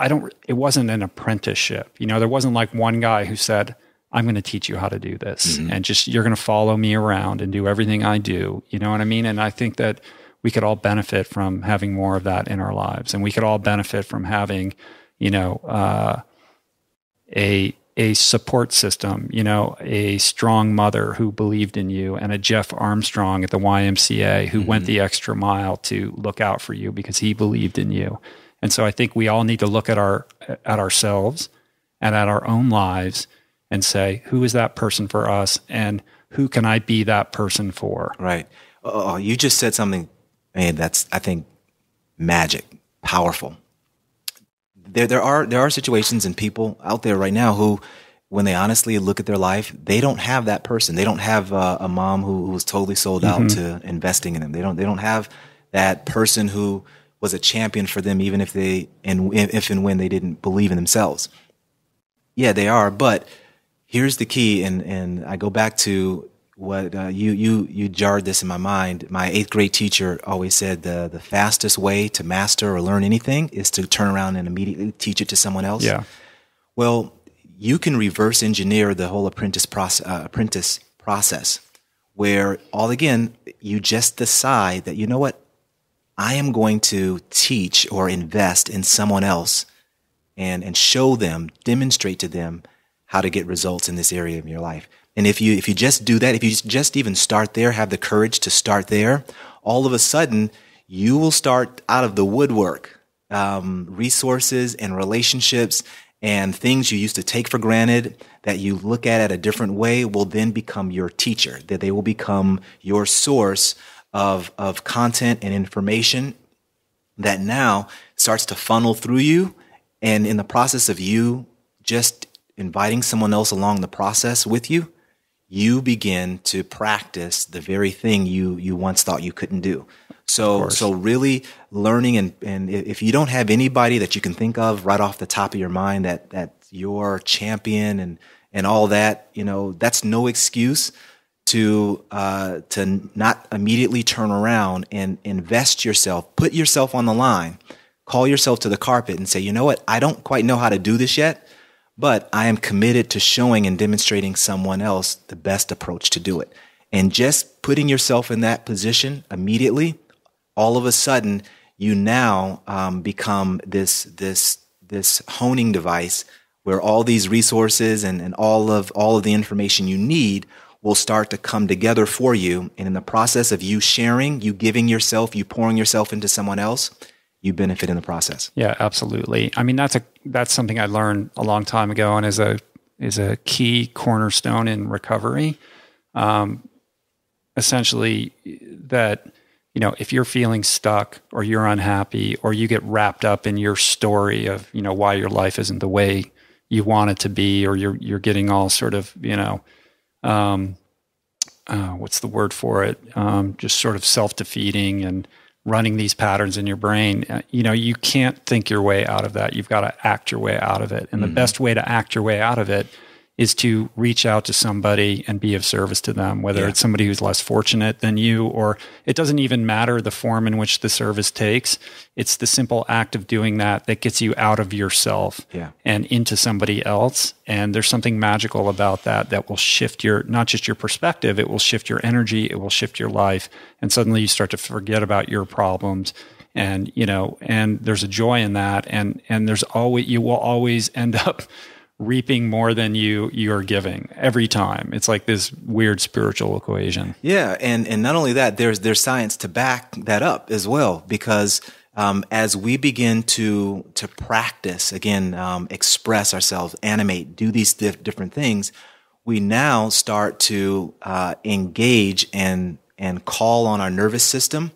it wasn't an apprenticeship. There wasn't like one guy who said, I'm going to teach you how to do this. Mm-hmm. And just, you're going to follow me around and do everything I do. You know what I mean? And I think that we could all benefit from having more of that in our lives. And we could all benefit from having, a support system, a strong mother who believed in you, and a Jeff Armstrong at the YMCA who went the extra mile to look out for you because he believed in you. And so I think we all need to look at ourselves and at our own lives and say, who is that person for us, and who can I be that person for? Right. Oh, you just said something, man, that's, I think, magic, powerful. There are situations and people out there right now who, when they honestly look at their life, they don't have that person. They don't have a mom who was totally sold out to investing in them. They don't have that person who was a champion for them, even if and when they didn't believe in themselves. Yeah, they are. But here's the key, and I go back to what you jarred this in my mind. My 8th grade teacher always said the fastest way to master or learn anything is to turn around and immediately teach it to someone else. Yeah. Well, you can reverse engineer the whole apprentice process, where you just decide that, you know what, I am going to teach or invest in someone else and show them, demonstrate to them how to get results in this area of your life. And if you just do that, if you just even start there, have the courage to start there, all of a sudden you will start out of the woodwork, resources and relationships and things you used to take for granted that you look at a different way will then become your teacher, that they will become your source of content and information that now starts to funnel through you And in the process of you just inviting someone else along the process with you, you begin to practice the very thing you once thought you couldn't do. So really learning, and if you don't have anybody that you can think of right off the top of your mind that your champion and all that, that's no excuse to not immediately turn around and invest yourself, put yourself on the line, call yourself to the carpet and say, you know what, I don't quite know how to do this yet, but I am committed to showing and demonstrating someone else the best approach to do it. And just putting yourself in that position immediately, all of a sudden, you now become this honing device where all these resources and all of the information you need will start to come together for you. And in the process of you sharing, you giving yourself, you pouring yourself into someone else, you benefit in the process. Yeah, absolutely. I mean, that's something I learned a long time ago, and is a key cornerstone in recovery. Essentially, that if you're feeling stuck or you're unhappy or you get wrapped up in your story of why your life isn't the way you want it to be, or you're getting all sort of what's the word for it? Just sort of self-defeating and running these patterns in your brain, you can't think your way out of that. You've got to act your way out of it. And the best way to act your way out of it is to reach out to somebody and be of service to them, whether it's somebody who's less fortunate than you, or it doesn't even matter the form in which the service takes. It's the simple act of doing that gets you out of yourself and into somebody else. And there's something magical about that will shift not just your perspective, it will shift your energy, it will shift your life. And suddenly you start to forget about your problems. And, and there's a joy in that. And you will always end up reaping more than you're giving every time. It's like this weird spiritual equation. Yeah, and not only that, there's science to back that up as well, because as we begin to practice again, express ourselves, animate, do these different things, we now start to engage and call on our nervous system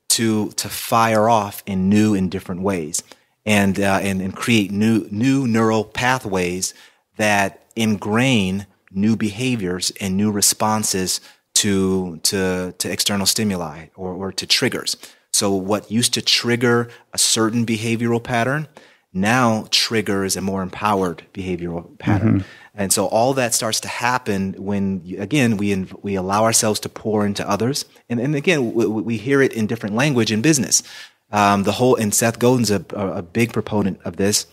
to fire off in new and different ways. And create new neural pathways that ingrain new behaviors and new responses to external stimuli or to triggers. So what used to trigger a certain behavioral pattern now triggers a more empowered behavioral pattern. Mm-hmm. And so all that starts to happen when, again, we allow ourselves to pour into others. And again, we hear it in different language in business. And Seth Godin's a big proponent of this.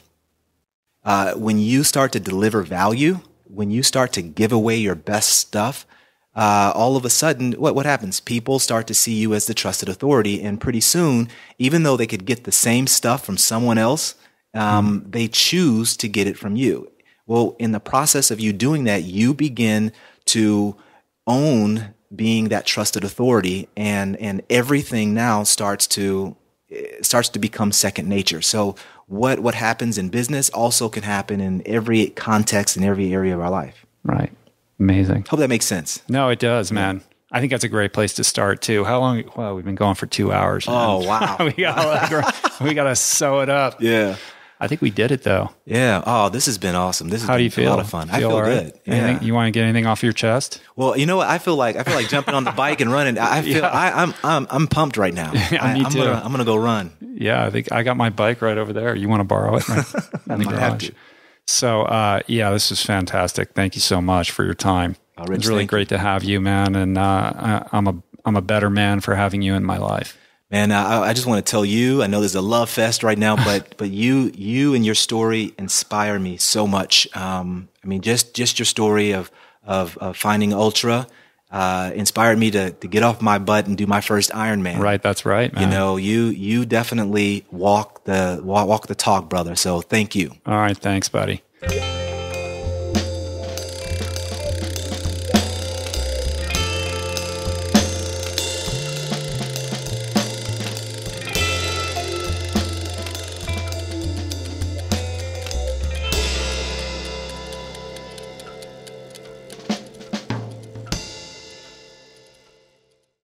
When you start to deliver value, when you start to give away your best stuff, all of a sudden, what happens? People start to see you as the trusted authority, and pretty soon, even though they could get the same stuff from someone else, they choose to get it from you. Well, in the process of you doing that, you begin to own being that trusted authority, and everything now starts to become second nature. So what happens in business also can happen in every context, in every area of our life. Right. Amazing. Hope that makes sense. No, it does, man. I think that's a great place to start too. How long? Well, we've been going for 2 hours. Man. Oh, wow. we gotta sew it up. Yeah. I think we did it though. Yeah. Oh, this has been awesome. This has been a lot of fun. I feel good. Yeah. You want to get anything off your chest? Well, you know what? I feel like jumping on the bike and running. I'm pumped right now. Yeah, me too. I'm gonna go run. Yeah, I think I got my bike right over there. You want to borrow it? In the garage. So, this is fantastic. Thank you so much for your time. Rich, it's really great to have you, man. And I'm a better man for having you in my life. Man, I just want to tell you, I know there's a love fest right now, but you and your story inspire me so much. I mean, just your story of finding Ultra inspired me to get off my butt and do my first Ironman. Right, that's right, man. You definitely walk the talk, brother. So thank you. All right, thanks, buddy.